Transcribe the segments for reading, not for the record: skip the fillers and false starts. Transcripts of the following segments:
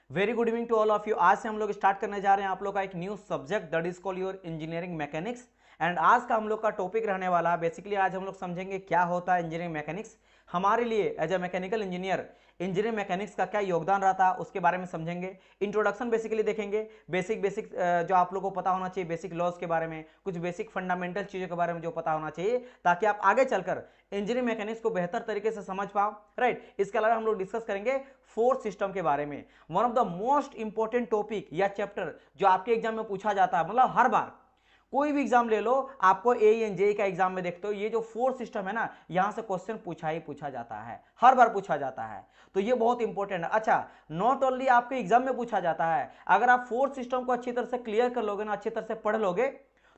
Very good evening to all of you. आज से हम लोग स्टार्ट करने जा रहे हैं आप लोग का एक new subject that is called your engineering mechanics. And आज का हम लोग का टॉपिक रहने वाला है, बेसिकली आज हम लोग समझेंगे क्या होता है इंजीनियरिंग मैकेनिक्स हमारे लिए as a mechanical engineer. Engineering mechanics का क्या योगदान रहता है उसके बारे में समझेंगे। इंट्रोडक्शन बेसिकली देखेंगे, बेसिक बेसिक जो आप लोगों को पता होना चाहिए बेसिक लॉज के बारे में, कुछ बेसिक फंडामेंटल चीज़ों के बारे में जो पता होना चाहिए ताकि आप आगे चलकर इंजीनियरिंग मैकेनिक्स को बेहतर तरीके से समझ पाओ। राइट, इसके अलावा हम लोग डिस्कस करेंगे फोर्स सिस्टम के बारे में, one of the most important topic या चैप्टर जो आपके एग्जाम में पूछा जाता है। मतलब हर बार कोई भी एग्जाम ले लो, आपको AENJ का एग्जाम में देखते हो ये जो फोर्स सिस्टम है ना, यहां से क्वेश्चन पूछा ही पूछा जाता है, हर बार पूछा जाता है, तो ये बहुत इंपॉर्टेंट है। अच्छा, नॉट ओनली आपके एग्जाम में पूछा जाता है, अगर आप फोर्स सिस्टम को अच्छी तरह से क्लियर कर लोगे ना, अच्छी तरह से पढ़ लोगे,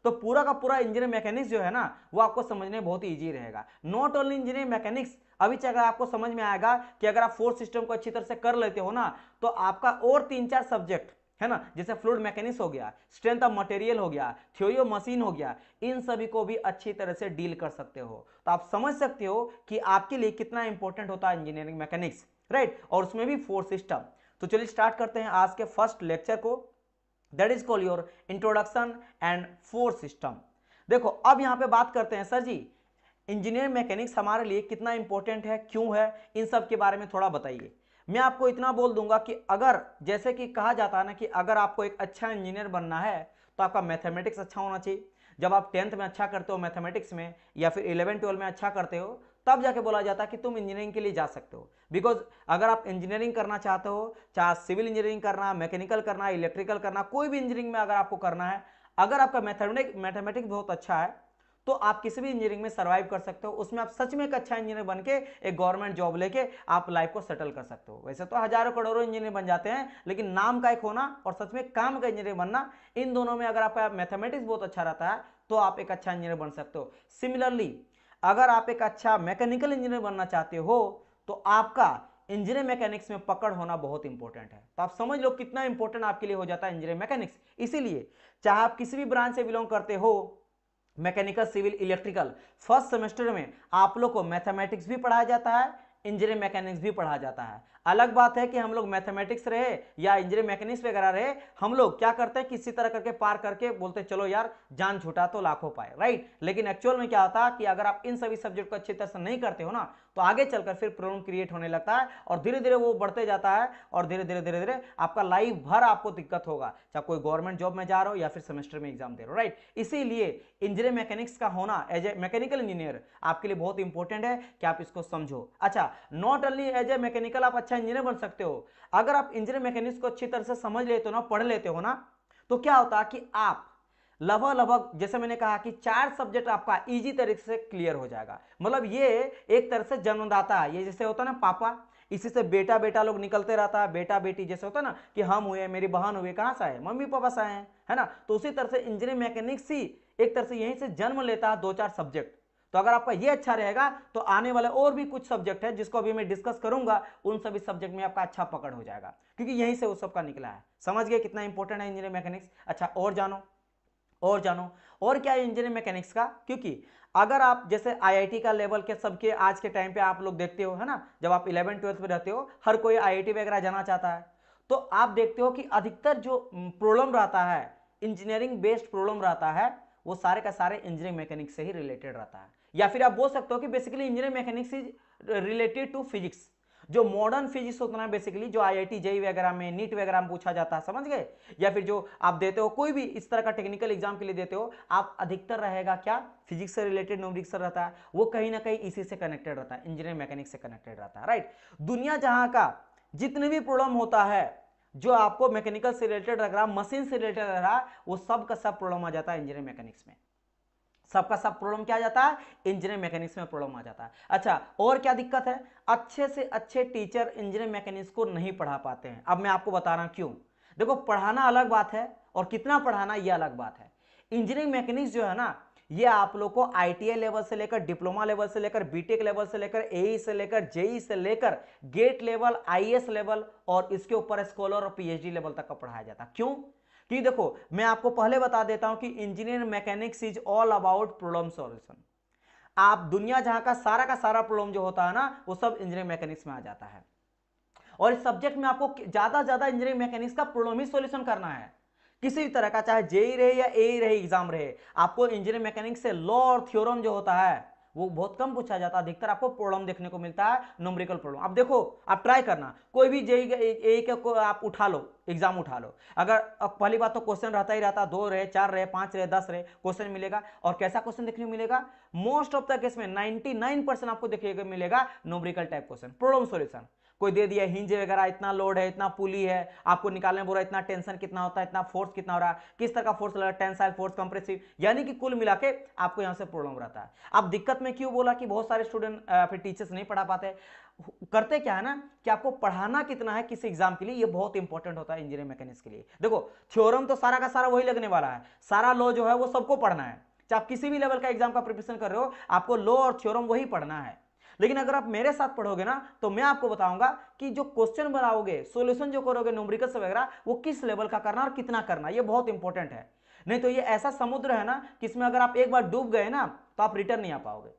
तो पूरा का पूरा इंजीनियरिंग मैकेनिक्स जो है ना वो आपको समझने बहुत ईजी रहेगा। नॉट ओनली इंजीनियरिंग मैकेनिक्स, अभी अगर आपको समझ में आएगा कि अगर आप फोर्स सिस्टम को अच्छी तरह से कर लेते हो ना, तो आपका और 3-4 सब्जेक्ट है ना, जैसे फ्लूइड मैकेनिक्स हो गया, स्ट्रेंथ ऑफ मटेरियल हो गया, थ्योरी ऑफ मशीन हो गया, इन सभी को भी अच्छी तरह से डील कर सकते हो। तो आप समझ सकते हो कि आपके लिए कितना इंपॉर्टेंट होता है इंजीनियरिंग मैकेनिक्स, राइट, और उसमें भी फोर्स सिस्टम। तो चलिए स्टार्ट करते हैं आज के फर्स्ट लेक्चर को, that is called your introduction and force system. देखो अब यहां पे बात करते हैं, सर जी इंजीनियरिंग मैकेनिक्स हमारे लिए कितना इंपॉर्टेंट है, क्यों है, इन सब के बारे में थोड़ा बताइए। मैं आपको इतना बोल दूंगा कि अगर जैसे कि कहा जाता है ना कि अगर आपको एक अच्छा इंजीनियर बनना है तो आपका मैथमेटिक्स अच्छा होना चाहिए। जब आप 10th में अच्छा करते हो मैथमेटिक्स में, या फिर 11-12 में अच्छा करते हो, तब जाके बोला जाता है कि तुम इंजीनियरिंग के लिए जा सकते हो। बिकॉज अगर आप इंजीनियरिंग करना चाहते हो, चाहे सिविल इंजीनियरिंग करना, मैकेनिकल करना, इलेक्ट्रिकल करना, कोई भी इंजीनियरिंग में अगर आपको करना है, अगर आपका मैथमेटिक्स बहुत अच्छा है तो आप किसी भी इंजीनियरिंग में सर्वाइव कर सकते हो। उसमें आप सच में एक अच्छा इंजीनियर बन के एक गवर्नमेंट जॉब लेके आप लाइफ को सेटल कर सकते हो। वैसे तो हजारों करोड़ों इंजीनियर बन जाते हैं, लेकिन नाम का एक होना और सच में काम का इंजीनियर बनना, इन दोनों में अगर आपका मैथमेटिक्स बहुत अच्छा रहता है तो आप एक अच्छा इंजीनियर बन सकते हो। सिमिलरली अगर आप एक अच्छा मैकेनिकल इंजीनियर बनना चाहते हो तो आपका इंजीनियरिंग मैकेनिक्स में पकड़ होना बहुत इंपॉर्टेंट है। तो आप समझ लो कितना इंपॉर्टेंट आपके लिए हो जाता है इंजीनियरिंग मैकेनिक्स। इसीलिए चाहे आप किसी भी ब्रांच से बिलोंग करते हो, mechanical, civil, electrical, first semester में आप लोग को मैथमेटिक्स भी पढ़ाया जाता है, इंजीनियरिंग मैकेनिक्स भी पढ़ाया जाता है। अलग बात है कि हम लोग मैथमेटिक्स रहे या इंजीनियरिंग मैकेनिक्स वगैरह रहे, हम लोग क्या करते हैं किसी तरह करके पार करके बोलते चलो यार जान छूटा तो लाखों पाए, राइट। लेकिन एक्चुअल में क्या होता है कि अगर आप इन सभी सब्जेक्ट को अच्छी तरह से नहीं करते हो ना, तो आगे चलकर फिर प्रॉब्लम क्रिएट होने लगता है और धीरे धीरे वो बढ़ते जाता है और धीरे धीरे धीरे धीरे आपका लाइफ भर आपको दिक्कत होगा, चाहे कोई गवर्नमेंट जॉब में जा रहे हो या फिर सेमेस्टर में एग्जाम दे रहे हो, राइट। इसीलिए इंजीनियरिंग मैकेनिक्स का होना एज ए मैकेनिकल इंजीनियर आपके लिए बहुत इंपॉर्टेंट है कि आप इसको समझो। अच्छा, not only as a mechanical आप अच्छा इंजीनियर बन सकते हो, अगर आप इंजीनियरिंग मैकेनिक्स को अच्छी तरह से समझ लेते हो ना, पढ़ लेते हो ना, तो क्या होता है कि आप लगभग लगभग जैसे मैंने कहा कि 4 सब्जेक्ट आपका इजी तरीके से क्लियर हो जाएगा। मतलब ये एक तरह से जन्मदाता है, ये जैसे होता है ना पापा, इसी से बेटा बेटा लोग निकलते रहता है, बेटा बेटी जैसे होता है ना कि हम हुए, मेरी बहन हुए, कहां से आए, मम्मी पापा से आए हैं, है ना। तो उसी तरह से इंजीनियरिंग मैकेनिक्स ही एक तरह से यहीं से जन्म लेता है 2-4 सब्जेक्ट। तो अगर आपका ये अच्छा रहेगा तो आने वाले और भी कुछ सब्जेक्ट है जिसको अभी मैं डिस्कस करूंगा, उन सभी सब्जेक्ट में आपका अच्छा पकड़ हो जाएगा, क्योंकि यहीं से वो सबका निकला है। समझ गए कितना इंपॉर्टेंट है इंजीनियरिंग मैकेनिक्स। अच्छा, और जानो और जानो और क्या है इंजीनियरिंग मैकेनिक्स का, क्योंकि अगर आप जैसे आईआईटी का लेवल के सबके आज के टाइम पे आप लोग देखते हो, है ना, जब आप 11th-12th में रहते हो हर कोई आईआईटी वगैरह जाना चाहता है, तो आप देखते हो कि अधिकतर जो प्रॉब्लम रहता है, इंजीनियरिंग बेस्ड प्रॉब्लम रहता है, वो सारे का सारे इंजीनियरिंग मैकेनिक्स से ही रिलेटेड रहता है। या फिर आप बोल सकते हो कि basically engineering mechanics is related to physics. जो मॉडर्न फिजिक्स होता है बेसिकली, जो आईआईटी जेई वगैरह में, नीट वगैरह में पूछा जाता है, समझ गए, या फिर जो आप देते हो कोई भी इस तरह का टेक्निकल एग्जाम के लिए देते हो, आप अधिकतर रहेगा क्या, फिजिक्स से रिलेटेड न्यूमेरिक्स रहता है, वो कहीं ना कहीं इसी से कनेक्टेड रहता है, इंजीनियरिंग मैकेनिक्स से कनेक्टेड रहता है, राइट। दुनिया जहां का जितने भी प्रॉब्लम होता है जो आपको मैकेनिकल से रिलेटेड लग रहा, मशीन से रिलेटेड लग रहा, वो सब का सब प्रॉब्लम आ जाता है इंजीनियरिंग मैकेनिक्स में। सबका सब प्रॉब्लम क्या आ जाता है, इंजीनियरिंग मैकेनिक्स में प्रॉब्लम आ जाता है। अच्छा, और क्या दिक्कत है, अच्छे से अच्छे टीचर इंजीनियरिंग मैकेनिक्स को नहीं पढ़ा पाते हैं। अब मैं आपको बता रहा हूं क्यों। देखो, पढ़ाना अलग बात है और कितना पढ़ाना यह अलग बात है। इंजीनियरिंग मैकेनिक्स जो है ना, ये आप लोग को आईटीआई लेवल से लेकर, डिप्लोमा लेवल से लेकर, बीटेक लेवल से लेकर, एई से लेकर, जेई से लेकर, गेट लेवल, आईएएस लेवल और इसके ऊपर स्कॉलर और पीएचडी लेवल तक का पढ़ाया जाता है। क्यों कि देखो, मैं आपको पहले बता देता हूं कि engineer mechanics is all about problem solution. आप दुनिया जहां का सारा प्रॉब्लम जो होता है ना, वो सब इंजीनियरिंग मैकेनिक्स में आ जाता है। और इस सब्जेक्ट में आपको ज्यादा ज्यादा इंजीनियरिंग मैकेनिक्स का प्रॉब्लम ही सॉल्यूशन करना है, किसी भी तरह का, चाहे जेई रहे या ए रहे एग्जाम रहे। आपको इंजीनियरिंग मैकेनिक्स से लॉ और थ्योरम जो होता है वो बहुत कम पूछा जाता है, अधिकतर आपको प्रॉब्लम देखने को मिलता है, न्यूमेरिकल प्रॉब्लम। अब देखो, आप ट्राई करना, कोई भी जेई ए के को आप उठा लो, एग्जाम उठा लो, अगर पहली बात तो क्वेश्चन रहता ही रहता, 2 रहे, 4 रहे, 5 रहे, 10 रहे, क्वेश्चन मिलेगा। और कैसा क्वेश्चन देखने को मिलेगा? मोस्ट ऑफ द केस में 99% आपको देखने को मिलेगा numerical type question, problem solution. कोई दे दिया हिंज वगैरह, इतना लोड है, इतना पुली है, आपको निकालने बोल रहा है, इतना टेंशन कितना होता है, इतना फोर्स कितना हो रहा है, किस तरह का फोर्स लगा, टेंसाइल फोर्स, कंप्रेसिव, यानी कि कुल मिला के आपको यहां से प्रॉब्लम रहता है। अब दिक्कत में क्यों बोला कि बहुत सारे स्टूडेंट फिर टीचर्स नहीं पढ़ा पाते, करते क्या है ना कि आपको पढ़ाना कितना है किस एग्जाम के लिए, ये बहुत इंपॉर्टेंट होता है इंजीनियरिंग मैकेनिक्स के लिए। देखो, थ्योरम तो सारा का सारा वही लगने वाला है, सारा लॉ जो है वो सबको पढ़ना है, चाहे आप किसी भी लेवल का एग्जाम का प्रिपरेशन कर रहे हो, आपको लॉ और थ्योरम वही पढ़ना है। लेकिन अगर आप मेरे साथ पढ़ोगे ना, तो मैं आपको बताऊंगा कि जो क्वेश्चन बनाओगे, सॉल्यूशन जो करोगे न्यूमेरिकल्स वगैरह, वो किस लेवल का करना और कितना करना, ये बहुत इंपॉर्टेंट है। नहीं तो ये ऐसा समुद्र है ना कि इसमें अगर आप एक बार डूब गए ना तो आप रिटर्न नहीं आ पाओगे,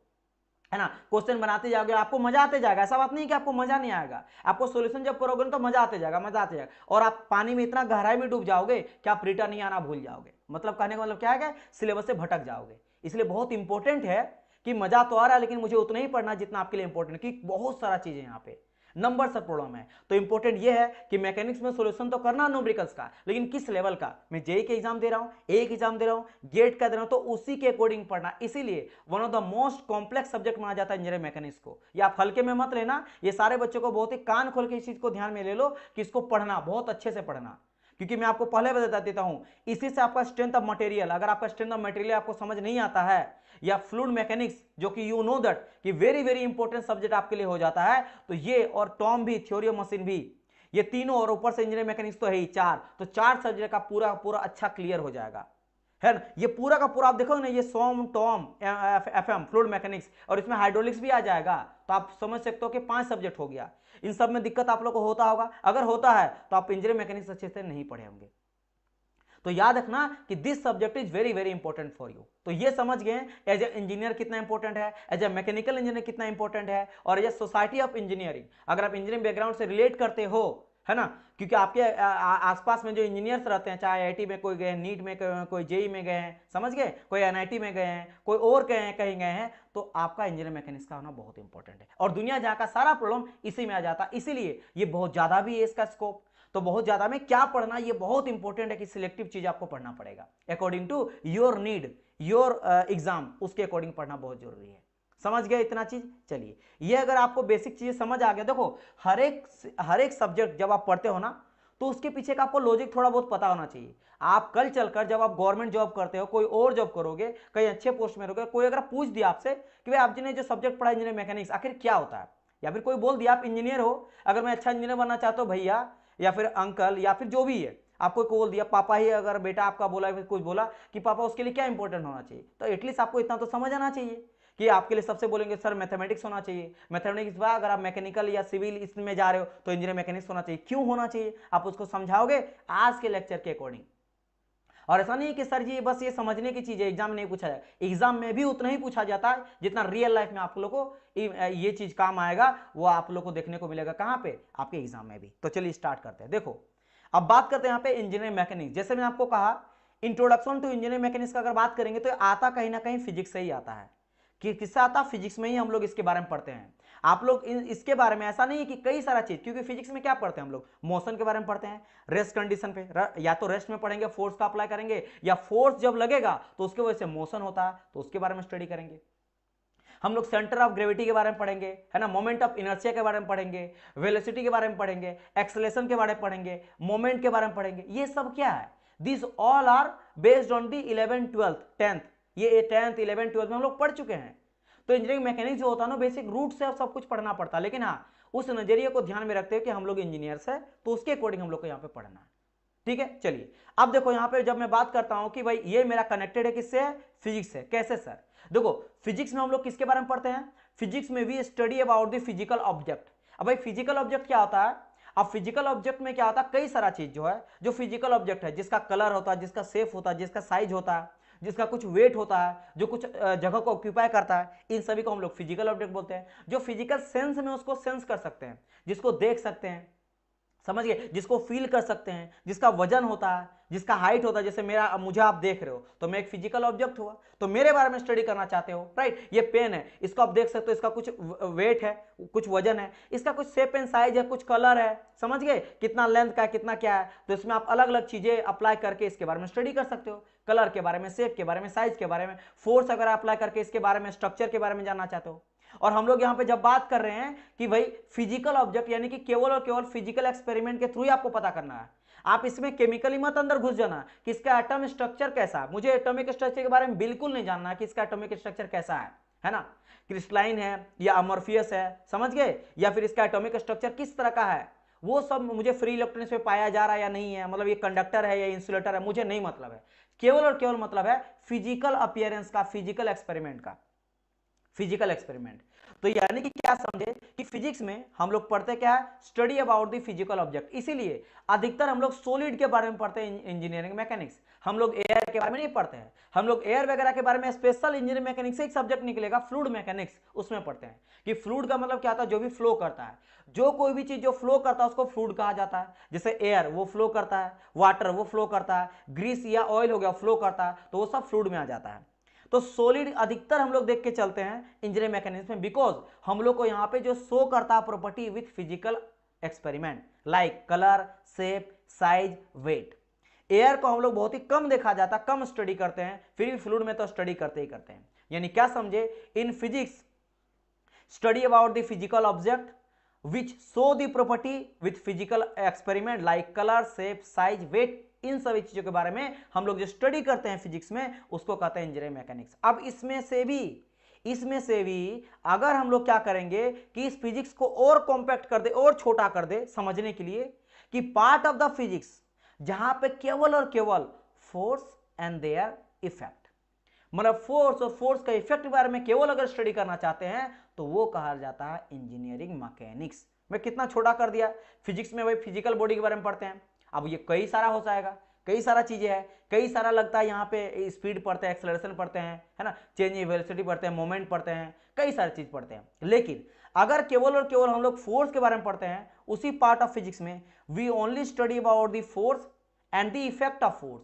है ना। क्वेश्चन बनाते जाओगे, आपको मजा आते जाएगा, ऐसा बात नहीं कि आपको मजा नहीं आएगा, आपको सॉल्यूशन जब करोगे ना तो मजा आते जाएगा, मजा आते जाएगा, और आप पानी में इतना गहराई में डूब जाओगे कि आप रिटर्न नहीं आना भूल जाओगे। मतलब कहने का मतलब क्या है, सिलेबस से भटक जाओगे। इसलिए बहुत इंपॉर्टेंट है कि मजा तो आ रहा है लेकिन मुझे उतना ही पढ़ना जितना आपके लिए इंपॉर्टेंट, कि बहुत सारा चीज है यहाँ पे, नंबर से प्रॉब्लम है। तो इंपॉर्टेंट ये है कि मैकेनिक्स में सॉल्यूशन तो करना न्यूमेरिकल्स का, लेकिन किस लेवल का। मैं जेई के एग्जाम दे रहा हूं, ए के एग्जाम दे रहा हूं, गेट का दे रहा हूं, तो उसी के अकॉर्डिंग पढ़ना। इसीलिए one of the most complex subject माना जाता है इंजीनियरिंग मैकेनिक्स को। ये आप हल्के में मत लेना, ये सारे बच्चों को बहुत ही कान खोल के इस चीज को ध्यान में ले लो कि इसको पढ़ना, बहुत अच्छे से पढ़ना। क्योंकि मैं आपको पहले बता देता हूं, इसी से आपका स्ट्रेंथ ऑफ मटेरियल, अगर आपका स्ट्रेंथ ऑफ मटेरियल आपको समझ नहीं आता है, या फ्लूइड मैकेनिक्स जो कि यू नो दैट कि वेरी वेरी इंपॉर्टेंट सब्जेक्ट आपके लिए हो जाता है, तो ये और टॉम भी, थ्योरी ऑफ मशीन भी, ये तीनों, और ऊपर से इंजीनियरिंग मैकेनिक्स तो है ही 4, तो 4 सब्जेक्ट का पूरा पूरा अच्छा क्लियर हो जाएगा, है ना। ये पूरा का पूरा आप देखोगे ना, ये सोम, टॉम, एफएम, फ्लूइड मैकेनिक्स, और इसमें हाइड्रोलिक्स भी आ जाएगा, तो आप समझ सकते हो कि 5 सब्जेक्ट हो गया। इन सब में दिक्कत आप लोग को होता होगा, अगर होता है तो आप इंजीनियरिंग मैकेनिक्स अच्छे से नहीं पढ़े होंगे। तो याद रखना कि this subject is very very important for you. तो ये समझ गए एज ए इंजीनियर कितना इंपॉर्टेंट है, एज ए मैकेनिकल इंजीनियर कितना इंपॉर्टेंट है, और as a society of engineering, अगर आप इंजीनियरिंग बैकग्राउंड से रिलेट करते हो, है ना। क्योंकि आपके आसपास में जो इंजीनियर्स रहते हैं, चाहे आईआईटी में कोई गए, नीट में कोई जेई में गए हैं, समझ गए, कोई एनआईटी में गए हैं, कोई और गए हैं, कहीं गए हैं, तो आपका इंजीनियरिंग मैकेनिक्स का होना बहुत इंपॉर्टेंट है। और दुनिया जहाँ का सारा प्रॉब्लम इसी में आ जाता है, इसीलिए ये बहुत ज्यादा भी है इसका स्कोप। तो बहुत ज्यादा में क्या पढ़ना, ये बहुत इंपॉर्टेंट है कि सिलेक्टिव चीज आपको पढ़ना पड़ेगा, according to your need, your exam, उसके अकॉर्डिंग पढ़ना बहुत जरूरी है। समझ गए इतना चीज? चलिए, ये अगर आपको बेसिक चीजें समझ आ गया, देखो हर एक सब्जेक्ट जब आप पढ़ते हो ना, तो उसके पीछे का आपको लॉजिक थोड़ा बहुत पता होना चाहिए। आप कल चलकर जब आप गवर्नमेंट जॉब करते हो, कोई और जॉब करोगे, कहीं अच्छे पोस्ट में रहोगे, कोई अगर पूछ दिया आपसे कि भाई आपने जो सब्जेक्ट पढ़ा इंजीनियरिंग मैकेनिक्स आखिर क्या होता है, या फिर कोई बोल दिया आप इंजीनियर हो, अगर मैं अच्छा इंजीनियर बनना चाहता हूँ भैया, या फिर अंकल, या फिर जो भी है, आपको बोल दिया, पापा ही अगर बेटा आपका बोला, फिर कुछ बोला कि पापा उसके लिए क्या इंपॉर्टेंट होना चाहिए, तो एटलीस्ट आपको इतना तो समझ आना चाहिए कि आपके लिए सबसे बोलेंगे सर मैथमेटिक्स होना चाहिए, मैथमेटिक्स बाद अगर आप मैकेनिकल या सिविल इसमें जा रहे हो तो इंजीनियर मैकेनिक्स होना चाहिए। क्यों होना चाहिए आप उसको समझाओगे आज के लेक्चर के अकॉर्डिंग। और ऐसा नहीं है कि सर जी बस ये समझने की चीज है, एग्जाम में नहीं पूछा जाए, एग्जाम में भी उतना ही पूछा जाता है जितना रियल लाइफ में आप लोग को ये चीज काम आएगा, वो आप लोग को देखने को मिलेगा कहां पे, आपके एग्जाम में भी। तो चलिए स्टार्ट करते हैं। देखो अब बात करते हैं यहाँ पे इंजीनियरिंग मैकेनिक्स। जैसे मैंने आपको कहा इंट्रोडक्शन टू इंजीनियरिंग मैकेनिक्स का अगर बात करेंगे तो आता कहीं ना कहीं फिजिक्स से ही आता है। कि किससे आता? फिजिक्स में ही हम लोग इसके बारे में पढ़ते हैं। आप लोग इसके बारे में ऐसा नहीं है कि कई सारा चीज, क्योंकि फिजिक्स में क्या पढ़ते हैं हम लोग, मोशन के बारे में पढ़ते हैं, रेस्ट कंडीशन पे, या तो रेस्ट में पढ़ेंगे, फोर्स का अप्लाई करेंगे, या फोर्स जब लगेगा तो उसके वजह से मोशन होता है तो उसके बारे में स्टडी करेंगे। हम लोग सेंटर ऑफ ग्रेविटी के बारे में पढ़ेंगे, है ना, मोमेंट ऑफ इनर्शिया के बारे में पढ़ेंगे, वेलोसिटी के बारे में पढ़ेंगे, एक्सेलरेशन के बारे में पढ़ेंगे, मोमेंट के बारे में पढ़ेंगे। ये सब क्या है? This all are based on the 11th 12th 10th, ये 10th 11th 12th में हम लोग पढ़ चुके हैं। तो इंजीनियरिंग मैकेनिक्स जो होता है ना, बेसिक रूट से सब कुछ पढ़ना पड़ता है, लेकिन हाँ उस नजरिए को ध्यान में रखते हुए कि हम लोग इंजीनियर्स है तो उसके अकॉर्डिंग हम लोग को यहाँ पे पढ़ना है। ठीक है, चलिए अब देखो यहाँ पे जब मैं बात करता हूं कि भाई ये मेरा कनेक्टेड है किससे, है फिजिक्स से। कैसे सर? देखो फिजिक्स में हम लोग किसके बारे में पढ़ते हैं? फिजिक्स में we study about the physical object. अब भाई फिजिकल ऑब्जेक्ट क्या होता है? अब फिजिकल ऑब्जेक्ट में क्या होता है, कई सारा चीज जो है, जो फिजिकल ऑब्जेक्ट है, जिसका कलर होता है, जिसका शेप होता है, जिसका साइज होता है, जिसका कुछ वेट होता है, जो कुछ जगह को ऑक्यूपाई करता है, इन सभी को हम लोग फिजिकल ऑब्जेक्ट बोलते हैं। जो फिजिकल सेंस में उसको सेंस कर सकते हैं, जिसको देख सकते हैं, समझ गए, जिसको फील कर सकते हैं, जिसका वजन होता है, जिसका हाइट होता है। जैसे मेरा, मुझे आप देख रहे हो तो मैं एक फिजिकल ऑब्जेक्ट हुआ, तो मेरे बारे में स्टडी करना चाहते हो, राइट। ये पेन है, इसको आप देख सकते हो, इसका कुछ वेट है, कुछ वजन है, इसका कुछ शेप एंड साइज है, कुछ कलर है, समझ गए, कितना लेंथ का है, कितना क्या है। तो इसमें आप अलग अलग चीजें अप्लाई करके इसके बारे में स्टडी कर सकते हो, कलर के बारे में, शेप के बारे में, साइज के बारे में, फोर्स अगर अप्लाई करके इसके बारे में, स्ट्रक्चर के बारे में जानना चाहते हो। और हम लोग यहां पे जब बात कर रहे हैं कि भाई फिजिकल ऑब्जेक्ट, यानी कि केवल और केवल फिजिकल एक्सपेरिमेंट के थ्रू ही आपको पता करना है। आप इसमें केमिकली मत अंदर घुस जाना कि इसका एटम स्ट्रक्चर कैसा है। मुझे एटॉमिक स्ट्रक्चर के बारे में बिल्कुल नहीं जानना है कि इसका एटॉमिक स्ट्रक्चर कैसा है ना, क्रिस्टलाइन है या अमोर्फियस है, समझ गए, या फिर इसका एटॉमिक स्ट्रक्चर किस तरह का है, वो सब मुझे फ्री इलेक्ट्रॉनिक्स में पाया जा रहा है या नहीं है, मतलब ये कंडक्टर है या इंसुलेटर है, मुझे नहीं मतलब है। केवल और केवल मतलब है फिजिकल अपीयरेंस का, फिजिकल एक्सपेरिमेंट का, फिजिकल एक्सपेरिमेंट। तो यानी कि क्या समझे कि फिजिक्स में हम लोग पढ़ते क्या है, study about the physical object. इसीलिए अधिकतर हम लोग सॉलिड के बारे में पढ़ते हैं इंजीनियरिंग मैकेनिक्स, हम लोग एयर के बारे में नहीं पढ़ते हैं। हम लोग एयर वगैरह के बारे में स्पेशल इंजीनियरिंग मैकेनिक्स से एक सब्जेक्ट निकलेगा फ्लूइड मैकेनिक्स, उसमें पढ़ते हैं कि फ्लूइड का मतलब क्या होता है, जो भी फ्लो करता है, जो कोई भी चीज जो फ्लो करता है उसको फ्लूइड कहा जाता है। जैसे एयर वो फ्लो करता है, वाटर वो फ्लो करता है, ग्रीस या ऑयल हो गया फ्लो करता है, तो वो सब फ्लूइड में आ जाता है। तो सॉलिड अधिकतर हम लोग देख के चलते हैं इंजीनियरिंग मैकेनिक्स में, बिकॉज हम लोग को यहां पे जो शो करता है property with physical experiment like colour, shape, size, weight. Air को हम लोग बहुत ही कम देखा जाता, कम स्टडी करते हैं, फिर भी फ्लूइड में तो स्टडी करते ही करते हैं। यानी क्या समझे, in physics study about the physical object which show the property with physical experiment like colour, shape, size, weight. इन सभी चीजों के बारे में हम लोग जो स्टडी करते हैं फिजिक्स में, उसको कहते हैं इंजीनियरिंग मैकेनिक्स। अब इसमें से भी अगर हम लोग क्या करेंगे कि इस फिजिक्स को और कॉम्पैक्ट कर दे और छोटा कर दे समझने के लिए, कि पार्ट ऑफ द फिजिक्स जहां पे केवल और केवल फोर्स एंड देयर इफेक्ट, मतलब फोर्स और फोर्स का इफेक्ट के बारे में केवल अगर स्टडी करना चाहते हैं तो वो कहा जाता है इंजीनियरिंग मैकेनिक्स। मैं कितना छोटा कर दिया, फिजिक्स में भाई फिजिकल बॉडी के बारे में पढ़ते हैं, अब ये कई सारा हो जाएगा, कई सारा चीजें हैं, कई सारा लगता है, यहाँ पे स्पीड पढ़ते हैं, एक्सेलरेशन पढ़ते हैं, है ना, चेंज इन वेलोसिटी पढ़ते हैं, मोमेंट पढ़ते हैं, कई सारी चीज पढ़ते हैं। लेकिन अगर केवल और केवल हम लोग फोर्स के बारे में पढ़ते हैं उसी पार्ट ऑफ फिजिक्स में, we only study about the force and the effect of force.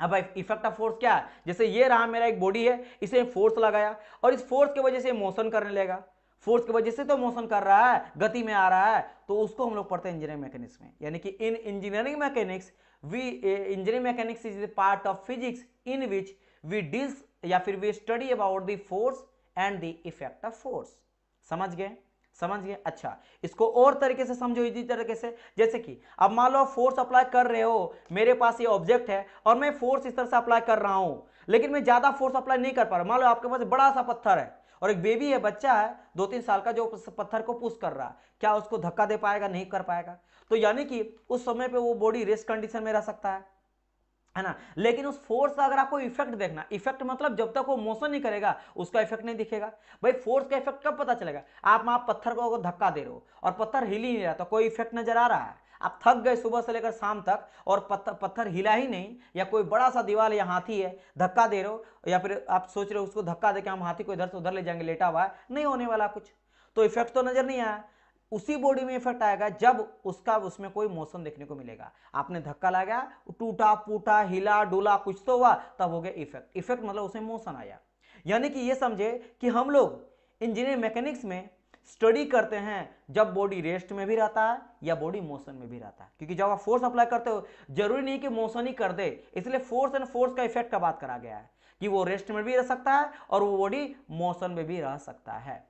अब भाई इफेक्ट ऑफ फोर्स क्या है, जैसे ये रहा मेरा एक बॉडी है, इसे फोर्स लगाया और इस फोर्स की वजह से मोशन करने लगेगा, फोर्स की वजह से तो मोशन कर रहा है, गति में आ रहा है, तो उसको हम लोग पढ़ते हैं इंजीनियरिंग मैकेनिक्स में। यानी कि in engineering mechanics engineering mechanics is the part of physics in which we deals या फिर we study about the force and the effect of force. समझ गए, समझ गए। अच्छा, इसको और तरीके से समझो, इसी तरीके से, जैसे कि अब मान लो फोर्स अप्लाई कर रहे हो, मेरे पास ये ऑब्जेक्ट है और मैं फोर्स इस तरह से अप्लाई कर रहा हूं, लेकिन मैं ज्यादा फोर्स अप्लाई नहीं कर पा रहा। मान लो आपके पास बड़ा सा पत्थर है और एक बेबी है, बच्चा है 2-3 साल का, जो पत्थर को पुश कर रहा है, क्या उसको धक्का दे पाएगा? नहीं कर पाएगा। तो यानी कि उस समय पे वो बॉडी रेस्ट कंडीशन में रह सकता है ना। लेकिन उस फोर्स का अगर आपको इफेक्ट देखना, इफेक्ट मतलब जब तक वो मोशन नहीं करेगा उसका इफेक्ट नहीं दिखेगा। भाई फोर्स का इफेक्ट कब पता चलेगा? आप पत्थर को अगर धक्का दे रहे हो और पत्थर हिल ही नहीं रहा तो कोई इफेक्ट नजर आ रहा है? आप थक गए सुबह से लेकर शाम तक और पत्थर हिला ही नहीं, या कोई बड़ा सा दीवार या हाथी है, धक्का दे रहे हो, या फिर आप सोच रहे हो उसको धक्का दे के हम हाथी को इधर से उधर ले जाएंगे, लेटा हुआ है, नहीं होने वाला कुछ, तो इफेक्ट तो नजर नहीं आया। उसी बॉडी में इफेक्ट आएगा जब उसमें कोई मोशन देखने को मिलेगा। आपने धक्का लगाया, टूटा फूटा, हिला डुला, कुछ तो हुआ, तब हो गया इफेक्ट। इफेक्ट मतलब उसमें मोशन आया। यानी कि ये समझे कि हम लोग इंजीनियरिंग मैकेनिक्स में स्टडी करते हैं जब बॉडी रेस्ट में भी रहता है या बॉडी मोशन में भी रहता है, क्योंकि जब आप फोर्स अप्लाई करते हो जरूरी नहीं कि मोशन ही कर दे, इसलिए फोर्स एंड फोर्स का इफेक्ट का बात करा गया है कि वो रेस्ट में भी रह सकता है और वो बॉडी मोशन में भी रह सकता है।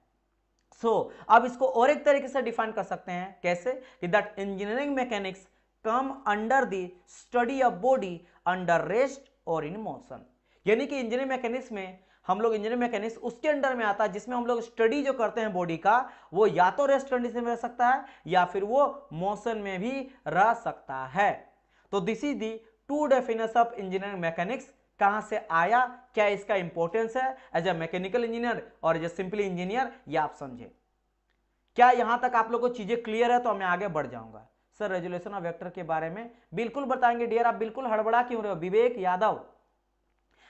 अब इसको और एक तरीके से डिफाइन कर सकते हैं, कैसे? कि that engineering mechanics come under the study of body under rest और इन मोशन। यानी कि इंजीनियरिंग मैकेनिक्स में हम लोग इंजीनियरिंग मैकेनिक्स उसके अंडर में आता है जिसमें हम लोग स्टडी जो करते हैं बॉडी का, वो या तो रेस्ट कंडीशन में रह सकता है या फिर वो मोशन में भी रह सकता है। तो this is the two definition of engineering mechanics. कहां से आया, क्या इसका इंपॉर्टेंस है एज ए मैकेनिकल इंजीनियर और एज ए सिंपली इंजीनियर, ये आप समझे। क्या यहां तक आप लोगों को चीजें क्लियर है? तो मैं आगे बढ़ जाऊंगा। सर रेजोल्यूशन ऑफ वेक्टर के बारे में बिल्कुल बताएंगे डियर। आप बिल्कुल हड़बड़ा क्यों रहे हो? विवेक यादव,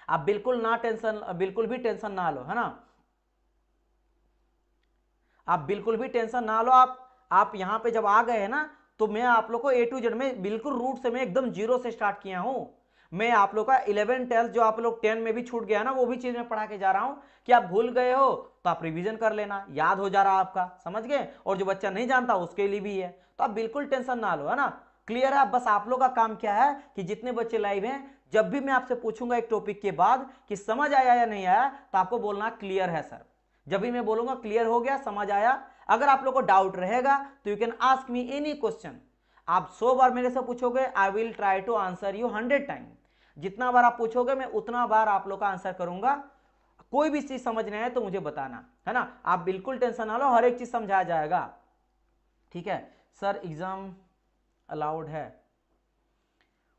आप बिल्कुल ना टेंशन, बिल्कुल भी टेंशन ना लो, है ना, आप बिल्कुल भी टेंशन ना लो। आप यहां पे जब आ गए हैं ना, तो मैं आप लोग को ए टू जेड में बिल्कुल रूट से मैं एकदम जीरो से स्टार्ट किया हूं। मैं आप लोग का 11 12 जो आप लोग 10 में भी छूट गया ना, वो भी चीज मैं पढ़ा के जा रहा हूं कि आप भूल गए हो तो आप रिवीजन कर लेना, याद हो जा रहा आपका, समझ गए। और जो बच्चा नहीं जानता उसके लिए भी है, तो आप बिल्कुल टेंशन ना लो, है ना। क्लियर है। बस आप लोग का काम क्या है कि जितने बच्चे लाइव हैं, जब भी मैं आपसे पूछूंगा एक टॉपिक के बाद कि समझ आया या नहीं आया, तो आपको बोलना क्लियर है सर। जब भी मैं बोलूंगा क्लियर हो गया, समझ आया। अगर आप लोग को डाउट रहेगा तो you can ask me any question. आप 100 बार मेरे से पूछोगे, I will try to answer you 100 time. जितना बार आप पूछोगे मैं उतना बार आप लोग का आंसर करूंगा। कोई भी चीज समझ नहीं है तो मुझे बताना, है ना। आप बिल्कुल टेंशन ना लो, हर एक चीज समझाया जाएगा, ठीक है। सर एग्जाम अलाउड है,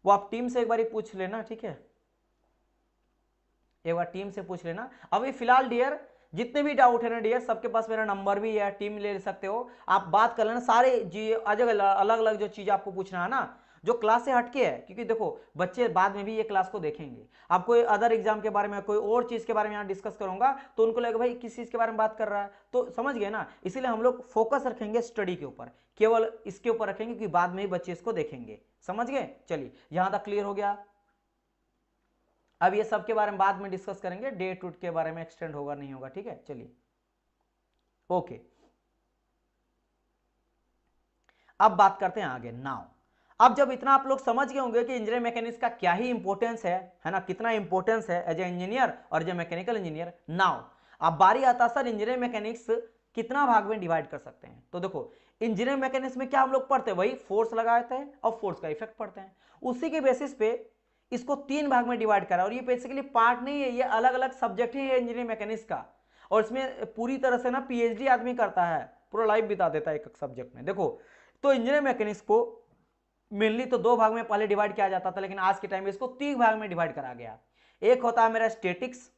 वो आप टीम से एक बार पूछ लेना, ठीक है। एक बार टीम से पूछ लेना। अभी फिलहाल डियर जितने भी डाउट है ना डियर, सबके पास मेरा नंबर भी है, टीम ले सकते हो, आप बात कर लेना। सारे जी अलग अलग जो चीज आपको पूछना है ना, जो क्लास से हटके है, क्योंकि देखो बच्चे बाद में भी ये क्लास को देखेंगे। आप कोई अदर एग्जाम के बारे में, कोई और चीज के बारे में यहाँ डिस्कस करूंगा तो उनको लगेगा भाई किस चीज के बारे में बात कर रहा है, तो समझ गए ना। इसीलिए हम लोग फोकस रखेंगे स्टडी के ऊपर, केवल इसके ऊपर रखेंगे कि बाद में ही बच्चे इसको देखेंगे, समझ गए। चलिए यहां तक क्लियर हो गया। अब ये सब के बारे में बाद में डिस्कस करेंगे, डेट टूट के बारे में एक्सटेंड होगा नहीं होगा, ठीक है। चलिए ओके, अब बात करते हैं आगे। नाउ अब जब इतना आप लोग समझ गए होंगे कि इंजीनियरिंग मैकेनिक्स का क्या ही इंपॉर्टेंस है ना, कितना इंपॉर्टेंस है एज ए इंजीनियर और as a mechanical engineer. Now अब बारी आता है सर इंजीनियरिंग मैकेनिक्स कितना भाग में डिवाइड कर सकते हैं। तो देखो इंजीनियरिंग मैकेनिक्स में क्या हम लोग पढ़ते हैं, वही फोर्स लगाते हैं और फोर्स का इफेक्ट पढ़ते हैं। उसी के बेसिस पे इसको 3 भाग में डिवाइड करा, और ये बेसिकली पार्ट नहीं है, ये अलग अलग सब्जेक्ट ही है इंजीनियरिंग मैकेनिक्स का। और इसमें पूरी तरह से ना पीएचडी आदमी करता है, पूरा लाइफ बिता देता है एक सब्जेक्ट में। देखो तो इंजीनियरिंग मैकेनिक्स को मेनली तो 2 भाग में पहले डिवाइड किया जाता था, लेकिन आज के टाइम में इसको 3 भाग में डिवाइड करा गया। एक होता है मेरा स्टैटिक्स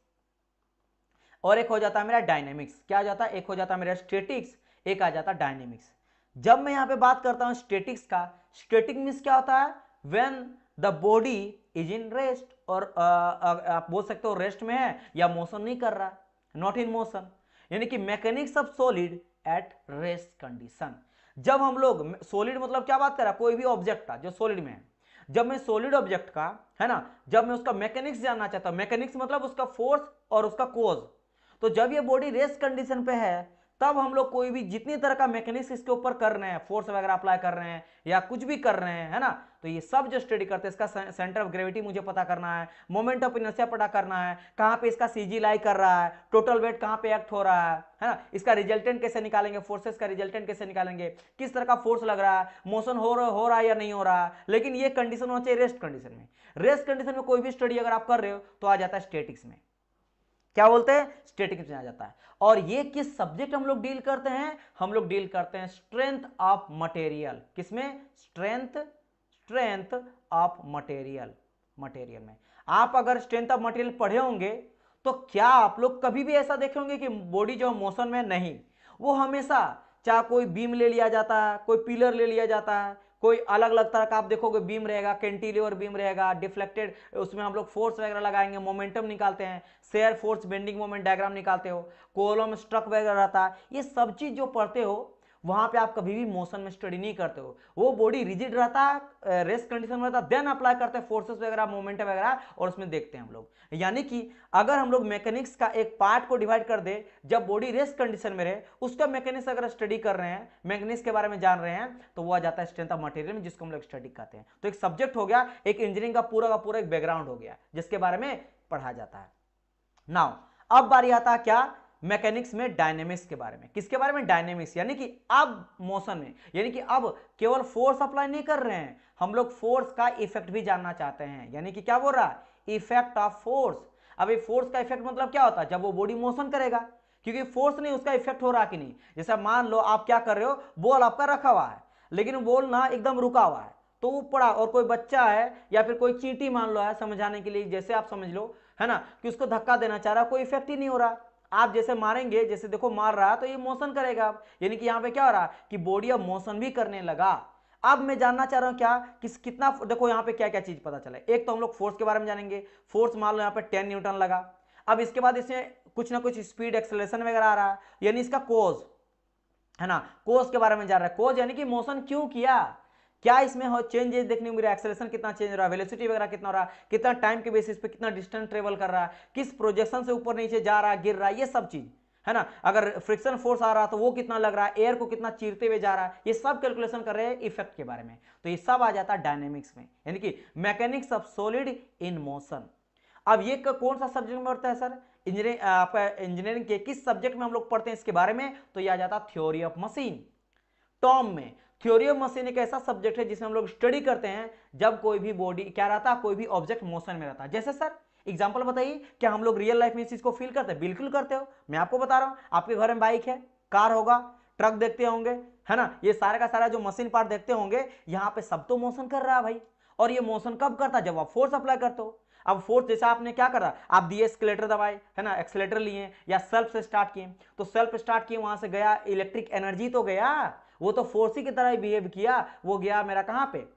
और एक हो जाता है मेरा डायनेमिक्स। क्या हो जाता है, एक हो जाता है मेरा स्टैटिक्स, एक आ जाता है डायनेमिक्स। जब मैं यहां पे बात करता हूं स्टैटिक्स का, स्टैटिक मींस क्या होता है, when the body is in rest, और आप बोल सकते हो रेस्ट में है या मोशन नहीं कर रहा, नॉट इन मोशन, यानी कि mechanics of solid at rest condition. जब हम लोग सॉलिड मतलब क्या बात कर रहा है, कोई भी ऑब्जेक्ट का जो सॉलिड में है, जब मैं सॉलिड ऑब्जेक्ट का, है ना, जब मैं उसका मैकेनिक्स जानना चाहता हूं, मैकेनिक्स मतलब उसका फोर्स और उसका कोज, तो जब ये बॉडी रेस्ट कंडीशन पे है तब हम लोग कोई भी जितनी तरह का मैकेनिक्स इसके ऊपर कर रहे हैं, फोर्स वगैरह अप्लाई कर रहे हैं या कुछ भी कर रहे हैं, है ना, तो ये सब जो स्टडी करते हैं, इसका सेंटर ऑफ ग्रेविटी मुझे पता करना है, मोमेंट ऑफ इनर्शिया पता करना है, कहां पे इसका सीजी लाई कर रहा है, टोटल वेट कहां पे एक्ट हो रहा है ना, इसका रिजल्टेंट कैसे निकालेंगे, फोर्सेस का रिजल्टेंट कैसे निकालेंगे, किस तरह का फोर्स लग रहा है, मोशन हो रहा है या नहीं हो रहा है। लेकिन ये कंडीशन होना चाहिए रेस्ट कंडीशन में। रेस्ट कंडीशन में कोई भी स्टडी अगर आप कर रहे हो तो आ जाता है स्टैटिक्स में। क्या बोलते हैं, स्टैटिक्स में आ जाता है। और ये किस सब्जेक्ट हम लोग डील करते हैं, हम लोग डील करते हैं स्ट्रेंथ ऑफ मटेरियल। किसमें, स्ट्रेंथ ऑफ मटेरियल, मटेरियल में। आप अगर स्ट्रेंथ ऑफ मटेरियल पढ़े होंगे तो क्या आप लोग कभी भी ऐसा देखे होंगे कि बॉडी जो मोशन में नहीं, वो हमेशा चाहे कोई बीम ले लिया जाता है, कोई पिलर ले लिया जाता है, कोई अलग अलग तरह का आप देखोगे बीम रहेगा, कैंटिलीवर बीम रहेगा, डिफ्लेक्टेड, उसमें हम लोग फोर्स वगैरह लगाएंगे, मोमेंटम निकालते हैं, shear force bending moment diagram निकालते हो, कॉलम स्ट्रक वगैरह रहता है। ये सब चीज जो पढ़ते हो वहां पे आप कभी भी मोशन में स्टडी नहीं करते हो, वो बॉडी रिजिड रहता है, रेस्ट कंडीशन में रहता है, देन अप्लाई करते हैं फोर्सेस वगैरह, मोमेंट वगैरह, और उसमें देखते हैं हम लोग। यानी कि अगर हम लोग मैकेनिक्स का एक पार्ट को डिवाइड कर दे, जब बॉडी रेस्ट कंडीशन में रहे उसका मैकेनिक्स अगर स्टडी कर रहे हैं, मैकेनिक्स के बारे में जान रहे हैं, तो वो आ जाता है स्ट्रेंथ ऑफ मटेरियल में, जिसको हम लोग स्टडी करते हैं। तो एक सब्जेक्ट हो गया, एक इंजीनियरिंग का पूरा एक बैकग्राउंड हो गया जिसके बारे में पढ़ा जाता है। नाउ अब बारी आता है क्या, मैकेनिक्स में डायनेमिक्स के बारे में। किसके बारे में, डायनेमिक्स, यानी कि अब मोशन में, यानी कि अब केवल फोर्स अप्लाई नहीं कर रहे हैं, हम लोग फोर्स का इफेक्ट भी जानना चाहते हैं। यानी कि क्या बोल रहा है, इफेक्ट ऑफ फोर्स। अब ये फोर्स का इफेक्ट मतलब क्या होता है, जब वो बॉडी मोशन करेगा, क्योंकि फोर्स नहीं, उसका इफेक्ट हो रहा कि नहीं। जैसे मान लो आप क्या कर रहे हो, बॉल आपका रखा हुआ है लेकिन बॉल ना एकदम रुका हुआ है, तो वो पड़ा, और कोई बच्चा है या फिर कोई चींटी मान लो है, समझाने के लिए जैसे आप समझ लो, है ना, कि उसको धक्का देना चाह रहा, कोई इफेक्ट ही नहीं हो रहा। आप जैसे मारेंगे, जैसे देखो मार रहा है तो ये मोशन करेगा अब, यानी कि यहाँ पे क्या हो रहा कि बॉडी अब मोशन भी करने लगा। अब मैं जानना चाह रहा हूं क्या, कितना, देखो यहाँ पे क्या क्या चीज पता चला। एक तो हम लोग फोर्स के बारे में जानेंगे, फोर्स मान लो यहाँ पे 10 न्यूटन लगा। अब इसके बाद इसमें कुछ ना कुछ स्पीड एक्सेलरेशन वगैरह आ रहा है, यानी इसका कोज, है ना, कोज के बारे में जान रहा है। कोज यानी कि मोशन क्यों किया, क्या इसमें हो चेंजेस देखने को मिल रहा है, एक्सेलरेशन कितना चेंज हो रहा है, वेलोसिटी वगैरह कितना हो रहा है, कितना टाइम के बेसिस पे कितना डिस्टेंस ट्रेवल कर रहा है, किस प्रोजेक्शन से ऊपर नीचे जा रहा है, गिर रहा है, ये सब चीज है ना। अगर फ्रिक्शन फोर्स आ रहा तो वो कितना लग रहा है, एयर को कितना चीरते हुए जा रहा है, ये सब कैलकुलेशन कर रहे हैं इफेक्ट के बारे में। तो ये सब आ जाता है डायनेमिक्स में, यानी कि mechanics of solid in motion. अब ये कौन सा सब्जेक्ट में पढ़ता है सर, इंजीनियरिंग, आपका इंजीनियरिंग के किस सब्जेक्ट में हम लोग पढ़ते हैं इसके बारे में, तो ये आ जाता है थ्योरी ऑफ मशीन। टॉम में थ्योरी ऑफ मशीन एक ऐसा सब्जेक्ट है जिसमें हम लोग स्टडी करते हैं जब कोई भी बॉडी क्या रहता है, कोई भी ऑब्जेक्ट मोशन में रहता है। जैसे सर एग्जांपल बताइए, क्या हम लोग रियल लाइफ में इस चीज को फील करते हैं, बिल्कुल करते हो। मैं आपको बता रहा हूं, आपके घर में बाइक है, कार होगा, ट्रक देखते होंगे, है ना, ये सारा का सारा जो मशीन पार्ट देखते होंगे, यहां पे सब तो मोशन कर रहा है भाई। और ये मोशन कब करता है, जब आप फोर्स अप्लाई करते हो। अब फोर्स जैसे आपने क्या करा, आप दिए एक्सीलरेटर दबाए, है ना, एक्सीलरेटर लिए या सेल्फ से स्टार्ट किए, तो सेल्फ स्टार्ट किए, वहां से गया इलेक्ट्रिक एनर्जी तो गया, वो तो फोर्स ही की तरह ही बिहेव किया, वो गया मेरा कहां पे,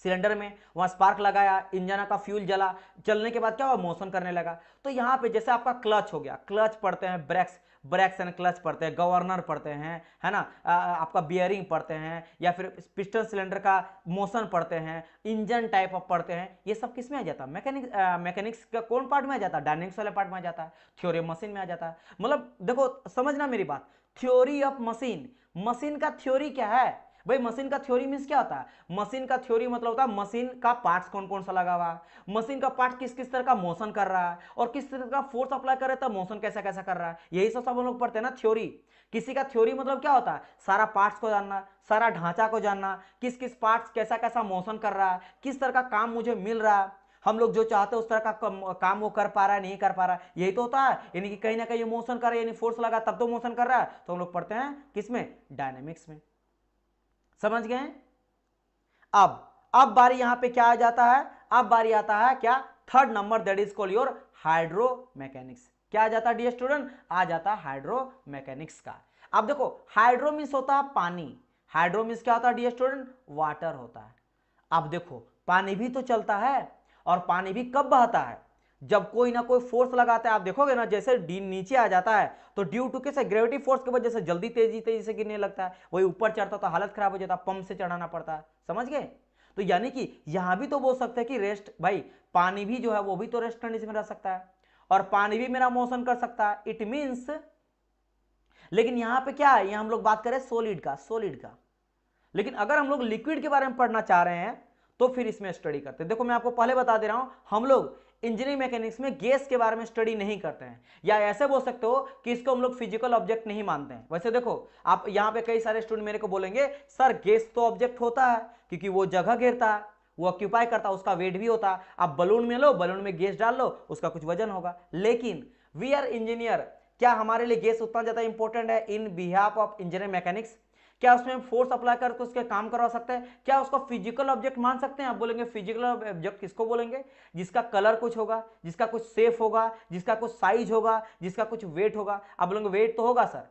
सिलेंडर में, वहां स्पार्क लगाया, इंजन का फ्यूल जला, चलने के बाद क्या हुआ, मोशन करने लगा। तो यहां पे जैसे आपका क्लच हो गया, क्लच पढ़ते हैं, ब्रेक्स ब्रेक्स एंड क्लच पढ़ते हैं, गवर्नर पढ़ते हैं, है ना, आपका बियरिंग पढ़ते हैं, या फिर पिस्टन सिलेंडर का मोशन पढ़ते हैं, इंजन टाइप ऑफ पढ़ते हैं, ये सब किस में आ जाता है, मैकेनिक्स का कौन पार्ट में आ जाता है, डायनेमिक्स वाले पार्ट में आ जाता है, थ्योरी ऑफ मशीन में आ जाता है। मतलब देखो समझना मेरी बात, थ्योरी ऑफ मशीन, मशीन का थ्योरी क्या है भाई, मशीन का थ्योरी मींस क्या होता है, मशीन का थ्योरी मतलब होता है मशीन का पार्ट्स कौन कौन सा लगा हुआ है, मशीन का पार्ट किस किस तरह का मोशन कर रहा है, और किस तरह का फोर्स अप्लाई कर रहा है, मोशन कैसा कैसा कर रहा है, यही सब हम लोग पढ़ते हैं ना थ्योरी। किसी का थ्योरी मतलब क्या होता है, सारा पार्ट्स को जानना, सारा ढांचा को जानना, किस किस पार्ट्स कैसा कैसा मोशन कर रहा है, किस तरह का काम मुझे मिल रहा है, हम लोग जो चाहते हैं उस तरह का काम वो कर पा रहा है नहीं कर पा रहा है, यही तो होता है। यानी कि कहीं ना कहीं मोशन कर रहा है, यानी फोर्स लगा तब तो मोशन कर रहा है, तो हम लोग पढ़ते हैं किसमें, डायनेमिक्स में। समझ गए। अब बारी यहां पे क्या आ जाता है, अब बारी आता है क्या, third number, that is called your hydro mechanics. क्या आ जाता है डियर स्टूडेंट, आ जाता है हाइड्रो मैकेनिक्स का। अब देखो हाइड्रो मींस होता है पानी, हाइड्रो मींस क्या होता है डियर स्टूडेंट, वाटर होता है। अब देखो पानी भी तो चलता है, और पानी भी कब बहता है, जब कोई ना कोई फोर्स लगाता है। आप देखोगे ना, जैसे डी नीचे आ जाता है तो ड्यू टू कैसे, ग्रेविटी फोर्स की वजह से जल्दी तेजी तेजी से गिरने लगता है, वही ऊपर चढ़ता तो हालत खराब हो जाता, पंप से चढ़ाना पड़ता है। समझ गए। तो यानी कि यहां भी तो बोल सकते हैं कि रेस्ट, भाई पानी भी जो है वो भी तो रेस्ट कंडीशन में रह सकता है, और पानी भी मेरा मोशन कर सकता है, इट मीन्स। लेकिन यहां पे क्या है, यहां हम लोग बात करें सॉलिड का। लेकिन अगर हम लोग लिक्विड के बारे में पढ़ना चाह रहे हैं तो फिर इसमें स्टडी करते हैं। देखो मैं आपको पहले बता दे रहा हूं, हम लोग इंजीनियरिंग मैकेनिक्स में गैस के बारे में स्टडी नहीं करते हैं, या ऐसे बोल सकते हो कि इसको हम लोग फिजिकल ऑब्जेक्ट नहीं मानते हैं। वैसे देखो आप यहां पे कई सारे स्टूडेंट मेरे को बोलेंगे सर गैस तो ऑब्जेक्ट होता है, क्योंकि वो जगह घेरता है, वो ऑक्यूपाई करता है, उसका वेट भी होता है। आप बलून में लो, बलून में गैस डाल लो, उसका कुछ वजन होगा। लेकिन वी आर इंजीनियर, क्या हमारे लिए गैस उतना ज्यादा इंपॉर्टेंट है इन बिहाफ ऑफ इंजीनियरिंग मैकेनिक्स? क्या उसमें फोर्स अप्लाई करके उसके काम करवा सकते हैं? क्या उसको फिजिकल ऑब्जेक्ट मान सकते हैं? आप बोलेंगे फिजिकल ऑब्जेक्ट किसको बोलेंगे, जिसका कलर कुछ होगा, जिसका कुछ शेप होगा, जिसका कुछ साइज होगा, जिसका कुछ वेट होगा। आप बोलेंगे वेट तो होगा सर,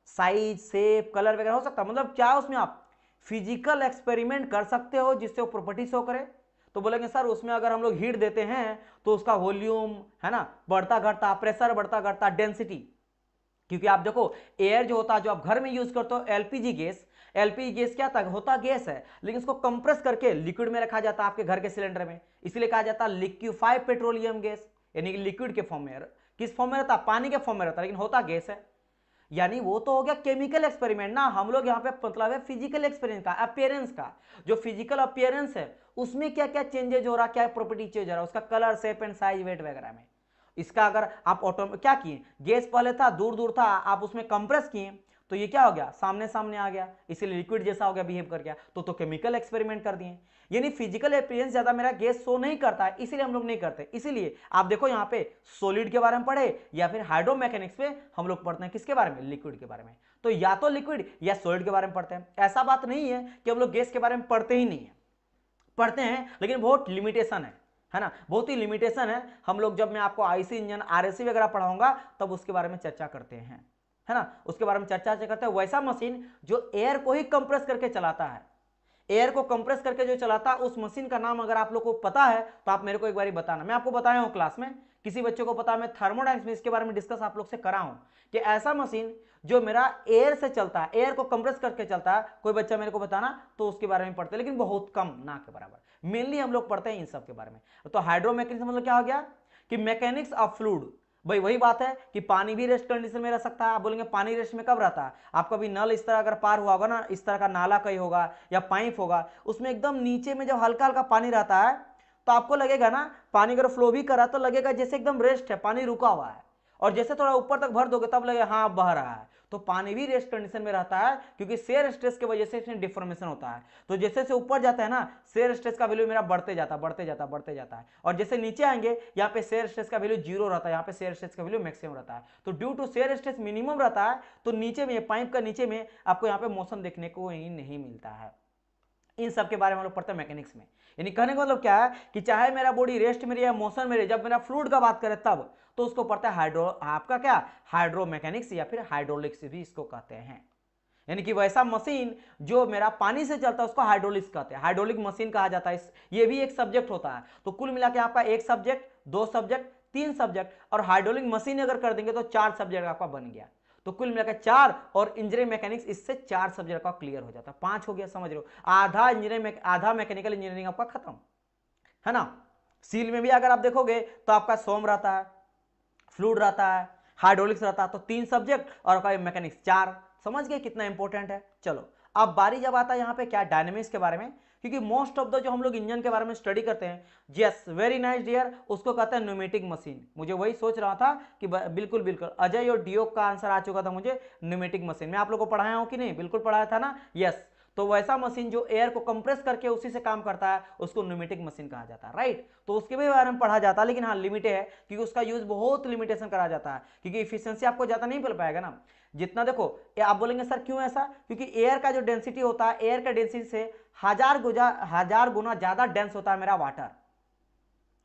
साइज शेप कलर वगैरह हो सकता है, मतलब क्या उसमें आप फिजिकल एक्सपेरिमेंट कर सकते हो जिससे वो प्रॉपर्टी शो करे? तो बोलेंगे सर उसमें अगर हम लोग हीट देते हैं तो उसका वॉल्यूम है ना बढ़ता घटता, प्रेशर बढ़ता घटता, डेंसिटी। क्योंकि आप देखो एयर जो होता है, जो आप घर में यूज करते हो एलपीजी गैस, एलपीजी गैस क्या होता गैस है, लेकिन उसको कंप्रेस करके लिक्विड में रखा जाता है आपके घर के सिलेंडर में, इसलिए कहा जाता है लिक्विफाइड पेट्रोलियम गैस, यानी कि लिक्विड के फॉर्म में। किस फॉर्म में रहता है, पानी के फॉर्म में रहता है, लेकिन होता गैस है। यानी वो तो हो गया केमिकल एक्सपेरिमेंट ना, हम लोग यहाँ पे मतलब है फिजिकल एक्सपेरिमेंट का, अपीयरेंस का। जो फिजिकल अपीयरेंस है उसमें क्या क्या चेंजेज हो रहा है, क्या प्रॉपर्टी चेंज हो रहा है, उसका colour shape and size weight वगैरह में। इसका अगर आप ऑटो क्या किए, गैस पहले था दूर दूर था, आप उसमें कंप्रेस किए तो ये क्या हो गया, सामने सामने आ गया, इसीलिए लिक्विड जैसा हो गया, बिहेव कर गया। तो केमिकल एक्सपेरिमेंट कर दिए। यानी फिजिकल अपीयरेंस ज्यादा मेरा गैस शो नहीं करता है, इसीलिए हम लोग नहीं करते। इसीलिए आप देखो यहाँ पे सॉलिड के बारे में पढ़े या फिर हाइड्रोमैकेनिक्स में हम लोग पढ़ते हैं किसके बारे में, लिक्विड के बारे में। तो या तो लिक्विड या सॉलिड के बारे में पढ़ते हैं। ऐसा बात नहीं है कि हम लोग गैस के बारे में पढ़ते ही नहीं है, पढ़ते हैं, लेकिन बहुत लिमिटेशन है ना, बहुत ही लिमिटेशन है। हम लोग जब मैं आपको आईसी इंजन आरएसी वगैरह पढ़ाऊंगा तब उसके बारे में चर्चा करते हैं, है ना, उसके बारे में चर्चा करते हैं। वैसा मशीन जो एयर को ही कंप्रेस करके चलाता है, एयर को कंप्रेस करके जो चलाता है, उस मशीन का नाम अगर आप लोग को पता है तो आप मेरे को एक बार बताना। मैं आपको बताया हूं क्लास में किसी बच्चों को पता, मैं थर्मोडायनेमिक्स में इसके बारे में डिस्कस आप लोग से करा हूं कि ऐसा मशीन जो मेरा एयर से चलता है, एयर को कंप्रेस करके चलता है, कोई बच्चा मेरे को बताना तो उसके बारे में पढ़ते हैं, लेकिन बहुत कम, ना के बराबर। मेनली हम लोग पढ़ते हैं इन सब के बारे में। तो हाइड्रोमैकेनिक्स मतलब क्या हो गया कि मैकेनिक्स ऑफ फ्लूइड। भाई वही बात है कि पानी भी रेस्ट कंडीशन में रह सकता है। आप बोलेंगे पानी रेस्ट में कब रहता है? आप कभी नल इस तरह अगर पार हुआ होगा ना, इस तरह का नाला कहीं होगा या पाइप होगा, उसमें एकदम नीचे में जब हल्का हल्का पानी रहता है तो आपको लगेगा ना, पानी अगर फ्लो भी कर रहा है तो लगेगा जैसे एकदम रेस्ट है, पानी रुका हुआ है। और जैसे थोड़ा ऊपर तक भर दोगे तब लगेगा हाँ बह रहा है। तो पानी भी रेस्ट कंडीशन में रहता है क्योंकि शेयर स्ट्रेस की वजह से इसमें डिफॉर्मेशन होता है। तो जैसे से ऊपर जाता है ना, शेयर स्ट्रेस का वैल्यू मेरा बढ़ते जाता है। और जैसे नीचे आएंगे यहाँ पे शेयर स्ट्रेस का वैल्यू जीरो रहता है, यहाँ पे शेयर स्ट्रेस का वैल्यू मैक्सिमम रहता है। तो due to shear stress minimum रहता है तो नीचे में, पाइप का नीचे में आपको यहाँ पे मोशन देखने को ही नहीं मिलता है। इन सब के बारे में हम लोग पढ़ते हैं मैकेनिक्स में। यानी कहने का मतलब क्या है कि चाहे मेरा बॉडी रेस्ट में रहे या मोशन में रहे, जब मेरा फ्लूइड का बात करें तब तो उसको पढ़ता है आपका क्या, हाइड्रोमैकेनिक्स या फिर हाइड्रोलिक्स भी इसको कहते हैं। यानी कि वैसा मशीन जो मेरा पानी से चलता है उसको हाइड्रोलिक्स कहते हैं, हाइड्रोलिक मशीन कहा जाता है। ये भी एक सब्जेक्ट होता है। तो कुल मिला के आपका एक सब्जेक्ट, दो सब्जेक्ट, तीन सब्जेक्ट, और हाइड्रोलिक मशीन अगर कर देंगे तो चार सब्जेक्ट आपका बन गया। तो कुल मिलाकर चार, और इंजीनियरिंग मैकेनिक्स इससे चार सब्जेक्ट का क्लियर हो जाता है। पांच हो गया, समझ रहे हो? आधा इंजीनियरिंग, आधा मैकेनिकल इंजीनियरिंग आपका खत्म है ना। सील में भी अगर आप देखोगे तो आपका सोम रहता है, फ्लूइड रहता है, हाइड्रोलिक्स रहता है, तो तीन सब्जेक्ट, और आपका मैकेनिक्स चार। समझ गए कितना इंपॉर्टेंट है? चलो अब बारी जब आता है यहाँ पे क्या, डायनेमिक्स के बारे में, क्योंकि मोस्ट ऑफ द जो हम लोग इंजन के बारे में स्टडी करते हैं, यस वेरी नाइस डियर, उसको कहते हैं न्यूमेटिक मशीन। मुझे वही सोच रहा था कि बिल्कुल बिल्कुल अजय और डियोक का आंसर आ चुका था मुझे, न्यूमेटिक मशीन। मैं आप लोग को पढ़ाया हूँ कि नहीं? बिल्कुल पढ़ाया था ना, यस। तो वैसा मशीन जो एयर को कंप्रेस करके उसी से काम करता है उसको न्यूमेटिक मशीन कहा जाता है, राइट। तो उसके भी बारे में पढ़ा जाता है, लेकिन हाँ लिमिटेड है क्योंकि उसका यूज बहुत लिमिटेशन करा जाता है, क्योंकि इफिशिएंसी आपको ज्यादा नहीं मिल पाएगा ना जितना। देखो आप बोलेंगे सर क्यों ऐसा? क्योंकि एयर का जो डेंसिटी होता है, एयर का डेंसिटी से हजार गुना ज्यादा डेंस होता है मेरा वाटर,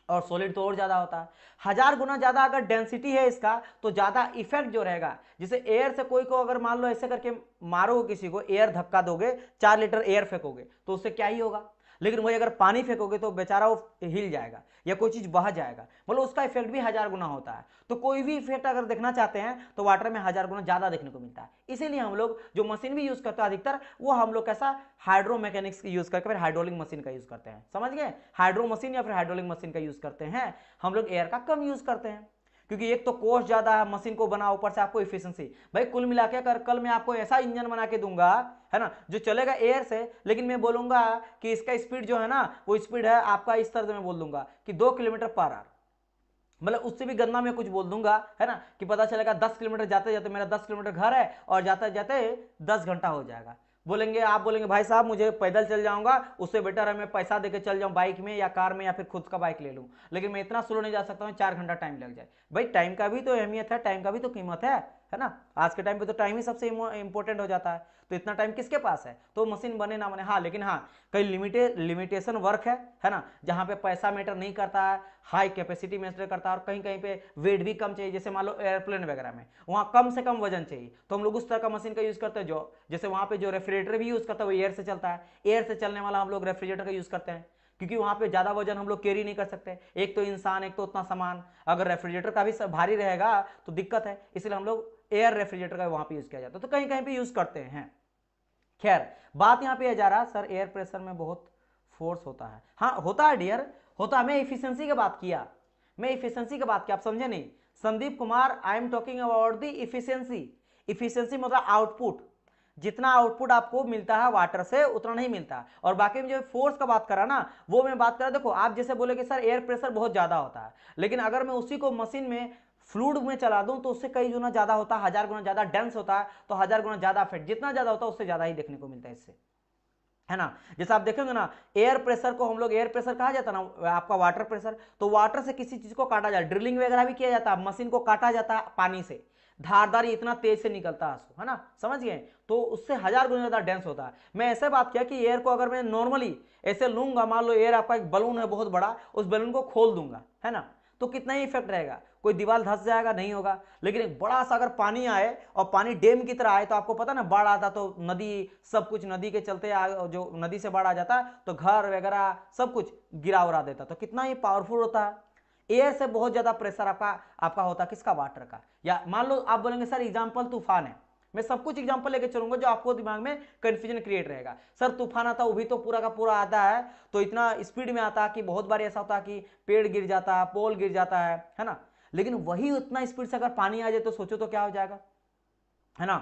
और सॉलिड तो और ज्यादा होता है। हजार गुना ज्यादा अगर डेंसिटी है इसका तो ज्यादा इफेक्ट जो रहेगा, जैसे एयर से कोई को अगर मान लो ऐसे करके मारोगे, किसी को एयर धक्का दोगे, 4 लीटर एयर फेंकोगे तो उससे क्या ही होगा। लेकिन वही अगर पानी फेंकोगे तो बेचारा वो हिल जाएगा या कोई चीज बह जाएगा, मतलब उसका इफेक्ट भी हजार गुना होता है। तो कोई भी इफेक्ट अगर देखना चाहते हैं तो वाटर में हजार गुना ज्यादा देखने को मिलता है। इसीलिए हम लोग जो मशीन भी यूज करते हैं अधिकतर, वो हम लोग कैसा, हाइड्रोमैकेनिक्स यूज करके फिर हाइड्रोलिक मशीन का यूज करते हैं। समझ गए? हाइड्रो मशीन या फिर हाइड्रोलिक मशीन का यूज करते हैं हम लोग, एयर का कम यूज करते हैं क्योंकि एक तो कॉस्ट ज्यादा है मशीन को बना, ऊपर से आपको इफिशिएंसी। भाई कुल मिला के कर कल मैं आपको ऐसा इंजन बना के दूंगा है ना जो चलेगा एयर से, लेकिन मैं बोलूंगा कि इसका स्पीड जो है ना वो स्पीड है आपका इस तरह से, मैं बोल दूंगा कि 2 किलोमीटर पर आवर, मतलब उससे भी गंदा मैं कुछ बोल दूंगा है ना कि पता चलेगा 10 किलोमीटर जाते जाते, मेरा 10 किलोमीटर घर है और जाते जाते 10 घंटा हो जाएगा। बोलेंगे, आप बोलेंगे भाई साहब मुझे पैदल चल जाऊंगा, उससे बेटर है मैं पैसा देके चल जाऊं बाइक में या कार में या फिर खुद का बाइक ले लूं, लेकिन मैं इतना स्लो नहीं जा सकता हूं, 4 घंटा टाइम लग जाए। भाई टाइम का भी तो अहमियत है, टाइम का भी तो कीमत है ना। आज के टाइम पे तो टाइम ही सबसे इंपॉर्टेंट हो जाता है। तो इतना टाइम किसके पास है? तो मशीन बने ना बने, हाँ लेकिन हाँ कई लिमिटेशन वर्क है ना, जहां पे पैसा मैटर नहीं करता है, हाई कैपेसिटी मैटर करता है, और कहीं कहीं पे वेट भी कम चाहिए, जैसे मान लो एयरप्लेन वगैरह में वहां कम से कम वजन चाहिए, तो हम लोग उस तरह का मशीन का यूज करते हैं। जो जैसे वहां पे जो रेफ्रिजरेटर भी यूज करता है वो एयर से चलता है, एयर से चलने वाला हम लोग रेफ्रिजरेटर का यूज करते हैं, क्योंकि वहां पे ज्यादा वजन हम लोग कैरी नहीं कर सकते, एक तो इंसान, एक तो उतना सामान, अगर रेफ्रिजरेटर का भी भारी रहेगा तो दिक्कत है, इसलिए हम लोग एयर रेफ्रिजरेटर का वहां पे यूज किया जाता है। तो कहीं कहीं पे यूज करते हैं। खैर बात यहाँ पे जा रहा, सर एयर प्रेशर में बहुत फोर्स होता है। हाँ होता है डियर, होता है। मैं इफिशिएंसी की बात किया, आप समझे नहीं? Sandeep Kumar, I am talking about the efficiency. Efficiency मतलब आउटपुट, जितना आउटपुट आपको मिलता है वाटर से उतना नहीं मिलता। और बाकी में जो फोर्स का बात करा ना, वो मैं बात करा, देखो आप जैसे बोले कि सर एयर प्रेशर बहुत ज्यादा होता है, लेकिन अगर मैं उसी को मशीन में फ्लूइड में चला दूं तो उससे कई गुना ज्यादा होता है, 1000 गुना ज्यादा डेंस होता है, तो 1000 गुना ज्यादा इफेक्ट, जितना ज्यादा होता है उससे ज्यादा ही देखने को मिलता है इससे, है ना। जैसे आप देखेंगे ना, एयर प्रेशर को हम लोग एयर प्रेशर कहा जाता है ना, आपका वाटर प्रेशर, तो वाटर से किसी चीज को काटा जाता है, ड्रिलिंग वगैरह भी किया जाता है, मशीन को काटा जाता है पानी से, धारदार इतना तेज से निकलता है आंसू, है ना, समझ गए। तो उससे 1000 गुना ज्यादा डेंस होता है। मैं ऐसे बात किया कि एयर को अगर मैं नॉर्मली ऐसे लूंगा, मान लो एयर आपका एक बलून है बहुत बड़ा, उस बलून को खोल दूंगा, है ना, तो कितना ही इफेक्ट रहेगा, कोई दीवार धंस जाएगा नहीं होगा। लेकिन एक बड़ा सा अगर पानी आए और पानी डैम की तरह आए, तो आपको पता ना बाढ़ आता तो नदी, सब कुछ नदी के चलते जो नदी से बाढ़ आ जाता तो घर वगैरह सब कुछ गिरा उड़ा देता, तो कितना ही पावरफुल होता है। एयर से बहुत ज्यादा प्रेशर आपका आपका होता है किसका, वाटर का। या मान लो आप बोलेंगे सर एग्जाम्पल तूफान है, मैं सब कुछ एग्जांपल लेके चलूंगा जो आपको दिमाग में कंफ्यूजन क्रिएट रहेगा। सर तूफान आता वो भी तो पूरा का पूरा आता है, तो इतना स्पीड में आता कि बहुत बार ऐसा होता है कि पेड़ गिर जाता है, पोल गिर जाता है ना। लेकिन वही उतना स्पीड से अगर पानी आ जाए तो सोचो तो क्या हो जाएगा, है ना।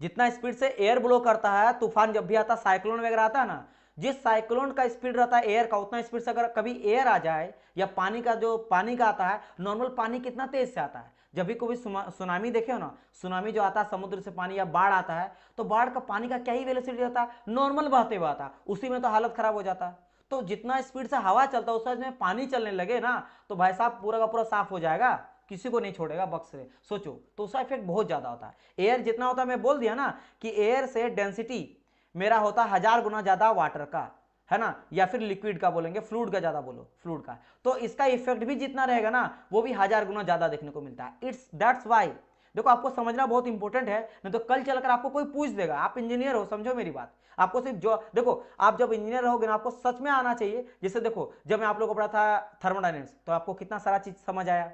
जितना स्पीड से एयर ब्लो करता है, तूफान जब भी आता है, साइक्लोन वगैरह आता है ना, जिस साइक्लोन का स्पीड रहता है एयर का, उतना स्पीड से अगर कभी एयर आ जाए या पानी का जो पानी का आता है, नॉर्मल पानी कितना तेज से आता है। जब भी कोई सुनामी देखे हो ना, सुनामी जो आता है समुद्र से पानी या बाढ़ आता है, तो बाढ़ का पानी का क्या ही वेलोसिटी रहता है, नॉर्मल बहते हुए आता है, उसी में तो हालत खराब हो जाता है। तो जितना स्पीड से हवा चलता है उस में पानी चलने लगे ना, तो भाई साहब पूरा का पूरा साफ हो जाएगा, किसी को नहीं छोड़ेगा बक्स से, सोचो। तो उसका इफेक्ट बहुत ज्यादा होता है। एयर जितना होता है, मैं बोल दिया ना कि एयर से डेंसिटी मेरा होता है 1000 गुना ज्यादा वाटर का, है ना, या फिर लिक्विड का बोलेंगे, फ्लूइड का ज्यादा बोलो, फ्लूइड का। तो इसका इफेक्ट भी जितना रहेगा ना, वो भी 1000 गुना ज्यादा देखने को मिलता है। इट्स दैट्स वाई, देखो आपको समझना बहुत इंपॉर्टेंट है, नहीं तो कल चलकर आपको कोई पूछ देगा, आप इंजीनियर हो, समझो मेरी बात। आपको सिर्फ जो देखो, आप जब इंजीनियर रहोगे ना, आपको सच में आना चाहिए। जैसे देखो, जब मैं आप लोगों को पढ़ा था थर्मोडायनेमिक्स, तो आपको कितना सारा चीज समझ आया,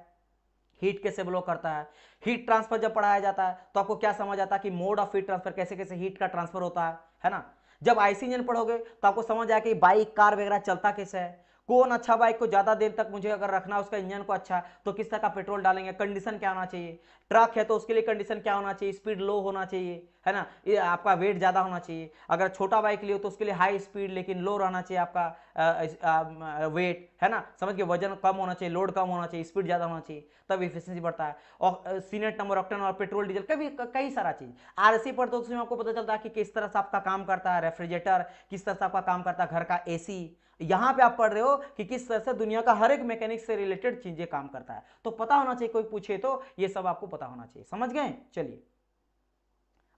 हीट कैसे ब्लो करता है। हीट ट्रांसफर जब पढ़ाया जाता है तो आपको क्या समझ आता है कि मोड ऑफ हीट ट्रांसफर, कैसे कैसे हीट का ट्रांसफर होता है ना। जब आईसी इंजन पढ़ोगे तो आपको समझ आया कि बाइक कार वगैरह चलता कैसे है, कौन अच्छा बाइक को ज्यादा देर तक मुझे अगर रखना है उसका इंजन को अच्छा, तो किस तरह का पेट्रोल डालेंगे, कंडीशन क्या होना चाहिए। ट्रक है तो उसके लिए कंडीशन क्या होना चाहिए, स्पीड लो होना चाहिए, है ना, ये आपका वेट ज्यादा होना चाहिए। अगर छोटा बाइक लियो तो उसके लिए हाई स्पीड लेकिन लो रहना चाहिए आपका वेट, है ना, समझ के, वजन कम होना चाहिए, लोड कम होना चाहिए, स्पीड ज्यादा होना चाहिए, तब इफिशिएंसी बढ़ता है। और सीनेट नंबर, ऑक्टेन और पेट्रोल डीजल कई सारा चीज। आरसी पढ़ते तो उसमें आपको पता चलता है कि किस तरह से आपका काम करता है रेफ्रिजरेटर, किस तरह से आपका काम करता है घर का एसी। यहां पे आप पढ़ रहे हो कि किस तरह से दुनिया का हर एक मैकेनिक्स से रिलेटेड चीजें काम करता है, तो पता होना चाहिए, कोई पूछे तो ये सब आपको पता होना चाहिए। समझ गए, चलिए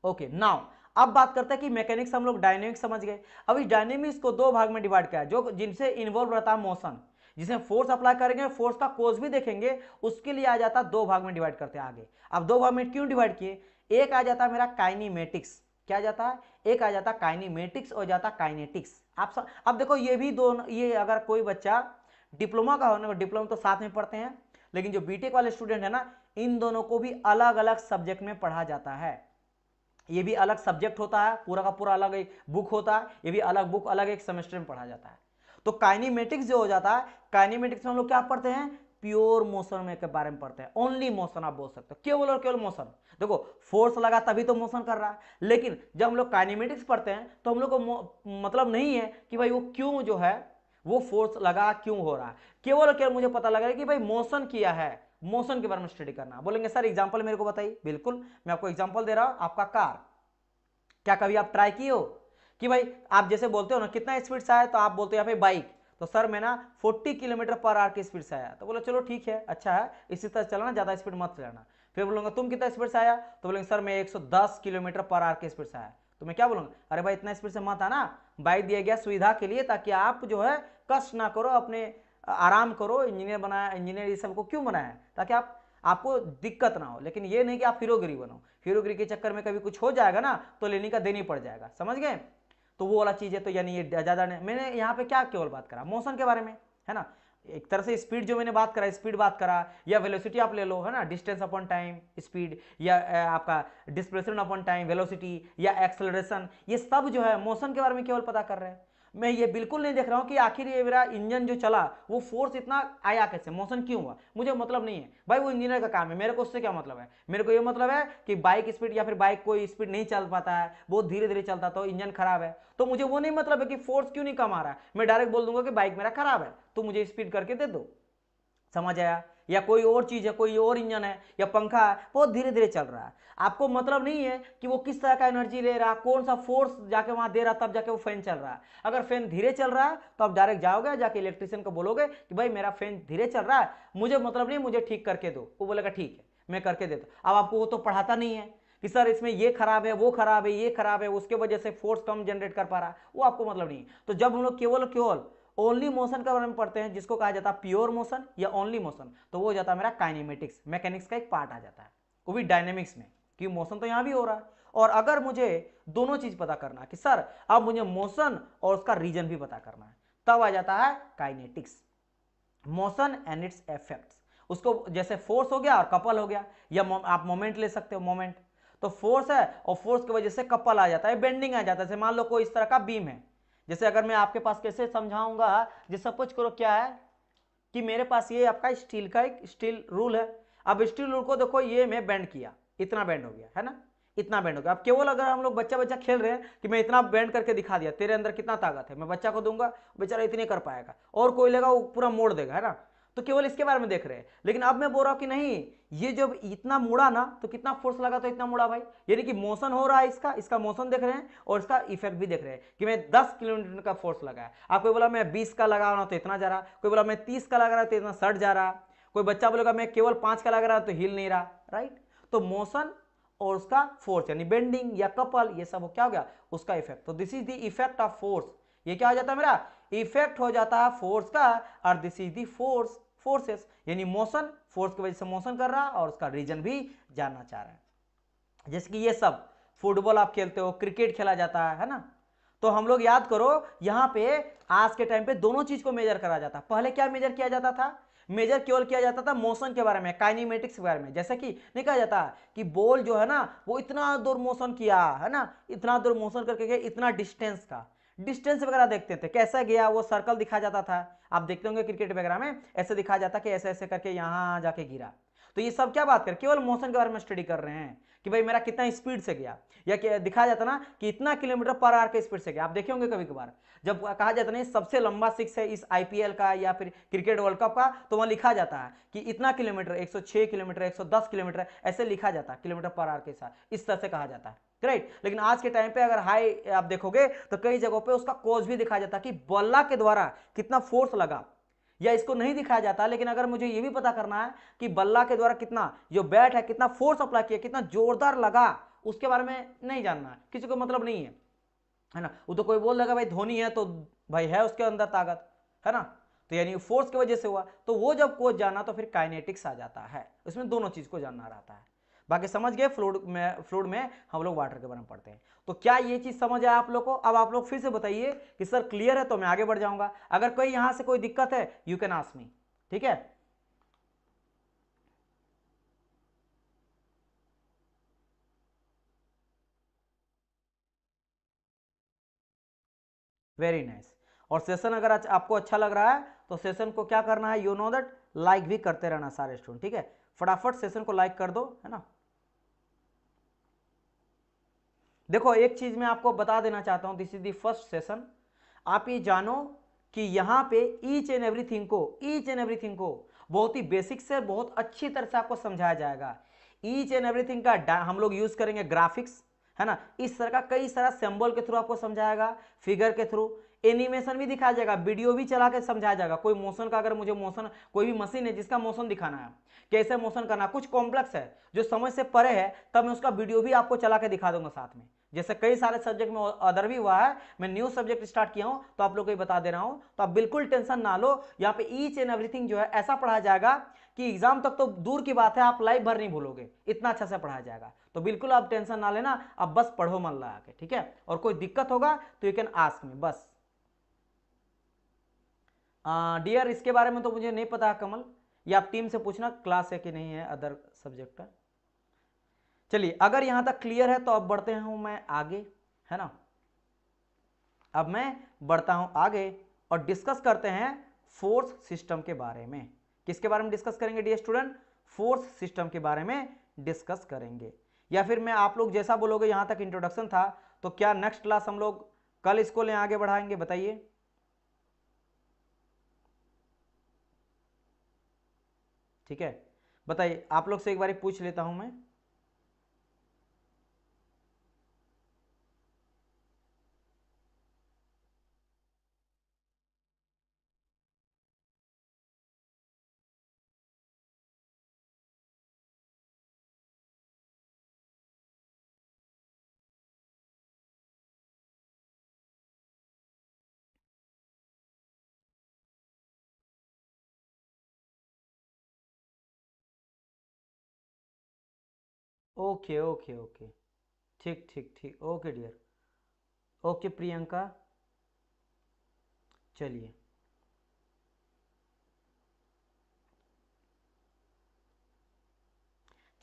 ओके। नाउ अब बात करते हैं कि मैकेनिक्स हम लोग डायनेमिक्स समझ गए। अब इस डायनेमिक्स को दो भाग में डिवाइड किया है, जो जिनसे इन्वॉल्व रहता है मोशन, जिसमें फोर्स अप्लाई करेंगे, फोर्स का कोज भी देखेंगे, उसके लिए आ जाता है दो भाग में डिवाइड करते हैं आगे। अब दो भाग में क्यों डिवाइड किए, एक आ जाता है मेरा काइनेमेटिक्स, क्या जाता है, एक आ जाता काइनेमेटिक्स और जाता काइनेटिक्स। अब देखो ये भी दोनों, ये अगर कोई बच्चा डिप्लोमा का होने, डिप्लोमा तो साथ में पढ़ते हैं, लेकिन जो बीटेक वाले स्टूडेंट है ना, इन दोनों को भी अलग अलग सब्जेक्ट में पढ़ा जाता है। ये भी अलग सब्जेक्ट होता है, पूरा का पूरा अलग एक बुक होता है, ये भी अलग बुक अलग एक सेमेस्टर में पढ़ा जाता है। तो काइनेमेटिक्स जो हो जाता है, काइनेमेटिक्स में हम लोग क्या पढ़ते हैं, प्योर मोशन में के बारे में पढ़ते हैं। ओनली मोशन आप बोल सकते हो, केवल और केवल मोशन। देखो फोर्स लगा तभी तो मोशन कर रहा है, लेकिन जब हम लोग काइनेमेटिक्स पढ़ते हैं तो हम लोग को मतलब नहीं है कि भाई वो क्यों जो है वो फोर्स लगा क्यों हो रहा है, केवल और केवल मुझे पता लगा कि भाई मोशन किया है, मोशन के बारे में स्टडी करना। बोलेंगे सर एग्जांपल मेरे को बताइए, बिल्कुल मैं आपको एग्जांपल दे रहा हूं, आपका कार। क्या कभी आप ट्राई किए हो कि भाई आप जैसे बोलते हो ना कितना स्पीड से आया, तो आप बोलते हो यहाँ पे बाइक, तो सर मैं ना 40 किलोमीटर पर आवर की स्पीड से आया, तो बोलो चलो ठीक है, अच्छा है, इसी तरह चलाना, ज्यादा स्पीड मत चलाना। फिर बोलूंगा तुम कितना स्पीड से आया, तो बोलेंगे सर मैं 110 किलोमीटर पर आवर की स्पीड से आया। तो मैं क्या बोलूंगा, अरे भाई इतना स्पीड से मत आना, बाइक दिया गया सुविधा के लिए, ताकि आप जो है कष्ट ना करो, अपने आराम करो। इंजीनियर बनाया, इंजीनियर ये सबको क्यों बनाया, ताकि आपको दिक्कत ना हो, लेकिन ये नहीं कि आप हीरोगिरी बनो, हीरोगिरी के चक्कर में कभी कुछ हो जाएगा ना तो लेने का देनी पड़ जाएगा, समझ गए। तो वो वाला चीज है, तो यानी ये ज्यादा नहीं, मैंने यहाँ पे क्या केवल बात करा मोशन के बारे में, है ना। एक तरह से स्पीड जो मैंने बात करा, स्पीड बात करा, या वेलोसिटी आप ले लो, है ना, डिस्टेंस अपॉन टाइम स्पीड, या आपका डिस्प्लेसमेंट अपॉन टाइम वेलोसिटी, या एक्सेलरेशन, ये सब जो है मोशन के बारे में केवल पता कर रहे हैं। मैं ये बिल्कुल नहीं देख रहा हूं कि आखिर ये मेरा इंजन जो चला वो फोर्स इतना आया कैसे, मोशन क्यों हुआ, मुझे मतलब नहीं है भाई, वो इंजीनियर का काम है, मेरे को उससे क्या मतलब है। मेरे को ये मतलब है कि बाइक स्पीड या फिर बाइक कोई स्पीड नहीं चल पाता है, बहुत धीरे धीरे चलता, तो इंजन खराब है, तो मुझे वो नहीं मतलब है कि फोर्स क्यों नहीं कम आ रहा है, मैं डायरेक्ट बोल दूंगा कि बाइक मेरा खराब है, तो मुझे स्पीड करके दे दो, समझ आया। या कोई और चीज है, कोई और इंजन है या पंखा है, बहुत धीरे धीरे चल रहा है, आपको मतलब नहीं है कि वो किस तरह का एनर्जी ले रहा, कौन सा फोर्स जाके वहां दे रहा, तब जाके वो फैन चल रहा है। अगर फैन धीरे चल रहा है तो आप डायरेक्ट जाओगे, जाके इलेक्ट्रिशियन को बोलोगे कि भाई मेरा फैन धीरे चल रहा है, मुझे मतलब नहीं, मुझे ठीक करके दो, वो बोलेगा ठीक है मैं करके देता। अब आपको वो तो पढ़ाता नहीं है कि सर इसमें ये खराब है, वो खराब है, ये खराब है, उसके वजह से फोर्स कम जनरेट कर पा रहा है, वो आपको मतलब नहीं है। तो जब हम लोग केवल केवल ओनली मोशन के बारे में पढ़ते हैं, जिसको कहा जाता है प्योर मोशन या ओनली मोशन, तो वो हो जाता है मेरा काइनेमेटिक्स, मैकेनिक्स का एक पार्ट आ जाता है, वो भी डायनेमिक्स में, कि मोशन तो यहां भी हो रहा है। और अगर मुझे दोनों चीज पता करना है कि सर अब मुझे मोशन और उसका रीजन भी पता करना है, तब आ जाता है kinetics. Motion and it's effects. उसको जैसे फोर्स हो गया और कपल हो गया, या आप मोमेंट ले सकते हो, मोमेंट तो फोर्स है और फोर्स की वजह से कपल आ जाता है, बेंडिंग आ जाता है। जैसे मान लो कोई इस तरह का बीम है, जैसे अगर मैं आपके पास कैसे समझाऊंगा, जैसे सपोज करो क्या है कि मेरे पास ये आपका स्टील का एक स्टील रूल है। अब स्टील रूल को देखो, ये मैं बेंड किया, इतना बेंड हो गया है ना, इतना बेंड हो गया। अब केवल अगर हम लोग बच्चा बच्चा खेल रहे हैं कि मैं इतना बेंड करके दिखा दिया, तेरे अंदर कितना ताकत है, मैं बच्चा को दूंगा, बेचारा इतने कर पाएगा, और कोई लेगा वो पूरा मोड़ देगा, है ना। तो केवल इसके बारे में देख रहे हैं। लेकिन अब मैं बोल रहा हूं कि नहीं, ये जब इतना मुड़ा ना तो कितना फोर्स लगा, तो इतना मुड़ा भाई, यानी कि मोशन हो रहा है, इसका मोशन देख रहे हैं और इसका इफेक्ट भी देख रहे हैं कि मैं 10 किलोमीटर का फोर्स लगाया। आप कोई बोला मैं 20 का लगा रहा हूं तो इतना जा रहा, कोई बोला मैं 30 का लगा रहा तो इतना सट जा रहा, कोई बच्चा बोलेगा मैं केवल 5 का लगा रहा तो हिल नहीं रहा, राइट। तो मोशन और उसका फोर्स यानी बेंडिंग या कपल, ये सब क्या हो गया, उसका इफेक्ट। तो this is the effect of force. ये क्या हो जाता है, मेरा इफेक्ट हो जाता है फोर्स का, और this is the force, forces यानी मोशन, फोर्स की वजह से मोशन कर रहा है और उसका रीजन भी जानना चाह रहा है। जैसे कि ये सब फुटबॉल आप खेलते हो, क्रिकेट खेला जाता है ना। तो हम लोग याद करो, यहां पे आज के टाइम पे दोनों चीज को मेजर करा जाता। पहले क्या मेजर किया जाता था, मेजर केवल किया जाता था मोशन के बारे में, काइनेमेटिक्स के बारे में। जैसे कि नहीं कहा जाता कि बॉल जो है ना वो इतना दूर मोशन किया है ना, इतना दूर मोशन करके गया, इतना डिस्टेंस का, डिस्टेंस वगैरह देखते थे कैसा गया, वो सर्कल दिखा जाता था। आप देखते होंगे क्रिकेट वगैरह में ऐसे दिखा जाता कि ऐसे ऐसे करके यहां जाके गिरा। तो ये सब क्या बात कर, केवल मोशन के बारे में स्टडी कर रहे हैं कि भाई मेरा कितना स्पीड से गया, या दिखाया जाता ना कि इतना किलोमीटर पर आवर के स्पीड से गया। आप देखे होंगे कभी कभार जब कहा जाता नहीं सबसे लंबा सिक्स है इस आईपीएल का या फिर क्रिकेट वर्ल्ड कप का, तो वहां लिखा जाता है कि इतना किलोमीटर, 106 किलोमीटर, 110 किलोमीटर, ऐसे लिखा जाता है किलोमीटर पर आवर के साथ, इस तरह से कहा जाता है, राइट। लेकिन आज के टाइम पे अगर हाई आप देखोगे तो कई जगहों पे उसका कोज भी दिखाया जाता है कि बल्ला के द्वारा कितना फोर्स लगा, या इसको नहीं दिखाया जाता। लेकिन अगर मुझे ये भी पता करना है कि बल्ला के द्वारा कितना जो बैट है कितना फोर्स अप्लाई किया, कितना जोरदार लगा, उसके बारे में नहीं जानना है, किसी को मतलब नहीं है ना। वो तो कोई बोल देगा भाई धोनी है तो भाई है उसके अंदर ताकत, है ना, तो यानी फोर्स की वजह से हुआ। तो वो जब कोच जाना तो फिर काइनेटिक्स आ जाता है, उसमें दोनों चीज को जानना रहता है। बाकी समझ गए, फ्लूइड में हम लोग वाटर के बारे में पढ़ते हैं। तो क्या ये चीज समझ आया आप लोग को? अब आप लोग फिर से बताइए कि सर क्लियर है, तो मैं आगे बढ़ जाऊंगा। अगर कोई यहां से कोई दिक्कत है यू कैन आस्क मी, ठीक है। Very nice. और सेशन अगर आपको अच्छा लग रहा है तो सेशन को क्या करना है, यू नो दैट, लाइक भी करते रहना सारे स्टूडेंट, ठीक है। फटाफट सेशन को लाइक कर दो, है ना। देखो एक चीज मैं आपको बता देना चाहता हूं, this is the first session. आप ये जानो कि यहां पे ईच एंड एवरीथिंग को बहुत ही बेसिक से बहुत अच्छी तरह से आपको समझाया जाएगा। ईच एंड एवरीथिंग का हम लोग यूज करेंगे ग्राफिक्स, है ना, इस तरह का कई सारा सिंबल के थ्रू आपको समझाएगा, फिगर के थ्रू, एनिमेशन भी दिखाया जाएगा, वीडियो भी चला के समझाया जाएगा। कोई मोशन का, अगर मुझे मोशन, कोई भी मशीन है जिसका मोशन दिखाना है, कैसे मोशन करना, कुछ कॉम्प्लेक्स है जो समझ से परे है, तब मैं उसका वीडियो भी आपको चला के दिखा दूंगा साथ में। जैसे कई सारे सब्जेक्ट में अदर भी हुआ है, मैं न्यू सब्जेक्ट स्टार्ट किया हूं तो आप लोग को बता दे रहा हूं। तो आप बिल्कुल टेंशन ना लो, यहाँ पे ईच एंड एवरीथिंग जो है ऐसा पढ़ाया जाएगा कि एग्जाम तक तो दूर की बात है, आप लाइफ भर नहीं भूलोगे, इतना अच्छा से पढ़ाया जाएगा। तो बिल्कुल आप टेंशन ना लेना, आप बस पढ़ो मन लगा के, ठीक है। और कोई दिक्कत होगा तो यू कैन आस्क मी बस। डियर इसके बारे में तो मुझे नहीं पता कमल, ये आप टीम से पूछना क्लास है कि नहीं है अदर सब्जेक्ट का। चलिए अगर यहां तक क्लियर है तो अब बढ़ते हूं मैं आगे, है ना। अब मैं बढ़ता हूं आगे और डिस्कस करते हैं फोर्स सिस्टम के बारे में। किसके बारे में डिस्कस करेंगे डियर स्टूडेंट? फोर्स सिस्टम के बारे में डिस्कस करेंगे। या फिर मैं, आप लोग जैसा बोलोगे, यहां तक इंट्रोडक्शन था, तो क्या नेक्स्ट क्लास हम लोग कल इसको ले आगे बढ़ाएंगे, बताइए। ठीक है, बताइए, आप लोग से एक बार पूछ लेता हूं मैं। ओके ओके ओके, ठीक ठीक ठीक, ओके डियर, ओके प्रियंका, चलिए।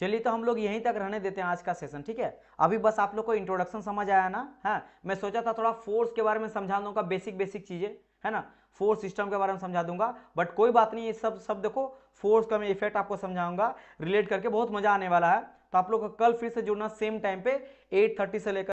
चलिए तो हम लोग यहीं तक रहने देते हैं आज का सेशन, ठीक है। अभी बस आप लोग को इंट्रोडक्शन समझ आया ना। हाँ, मैं सोचा था थोड़ा फोर्स के बारे में समझा दूंगा, बेसिक बेसिक चीजें, है ना, फोर्स सिस्टम के बारे में समझा दूंगा, बट कोई बात नहीं, ये सब सब देखो, फोर्स का मैं इफेक्ट आपको समझाऊंगा रिलेट करके, बहुत मजा आने वाला है। तो आप लोग को कल फिर से जुड़ना सेम टाइम पे 8:30 से लेकर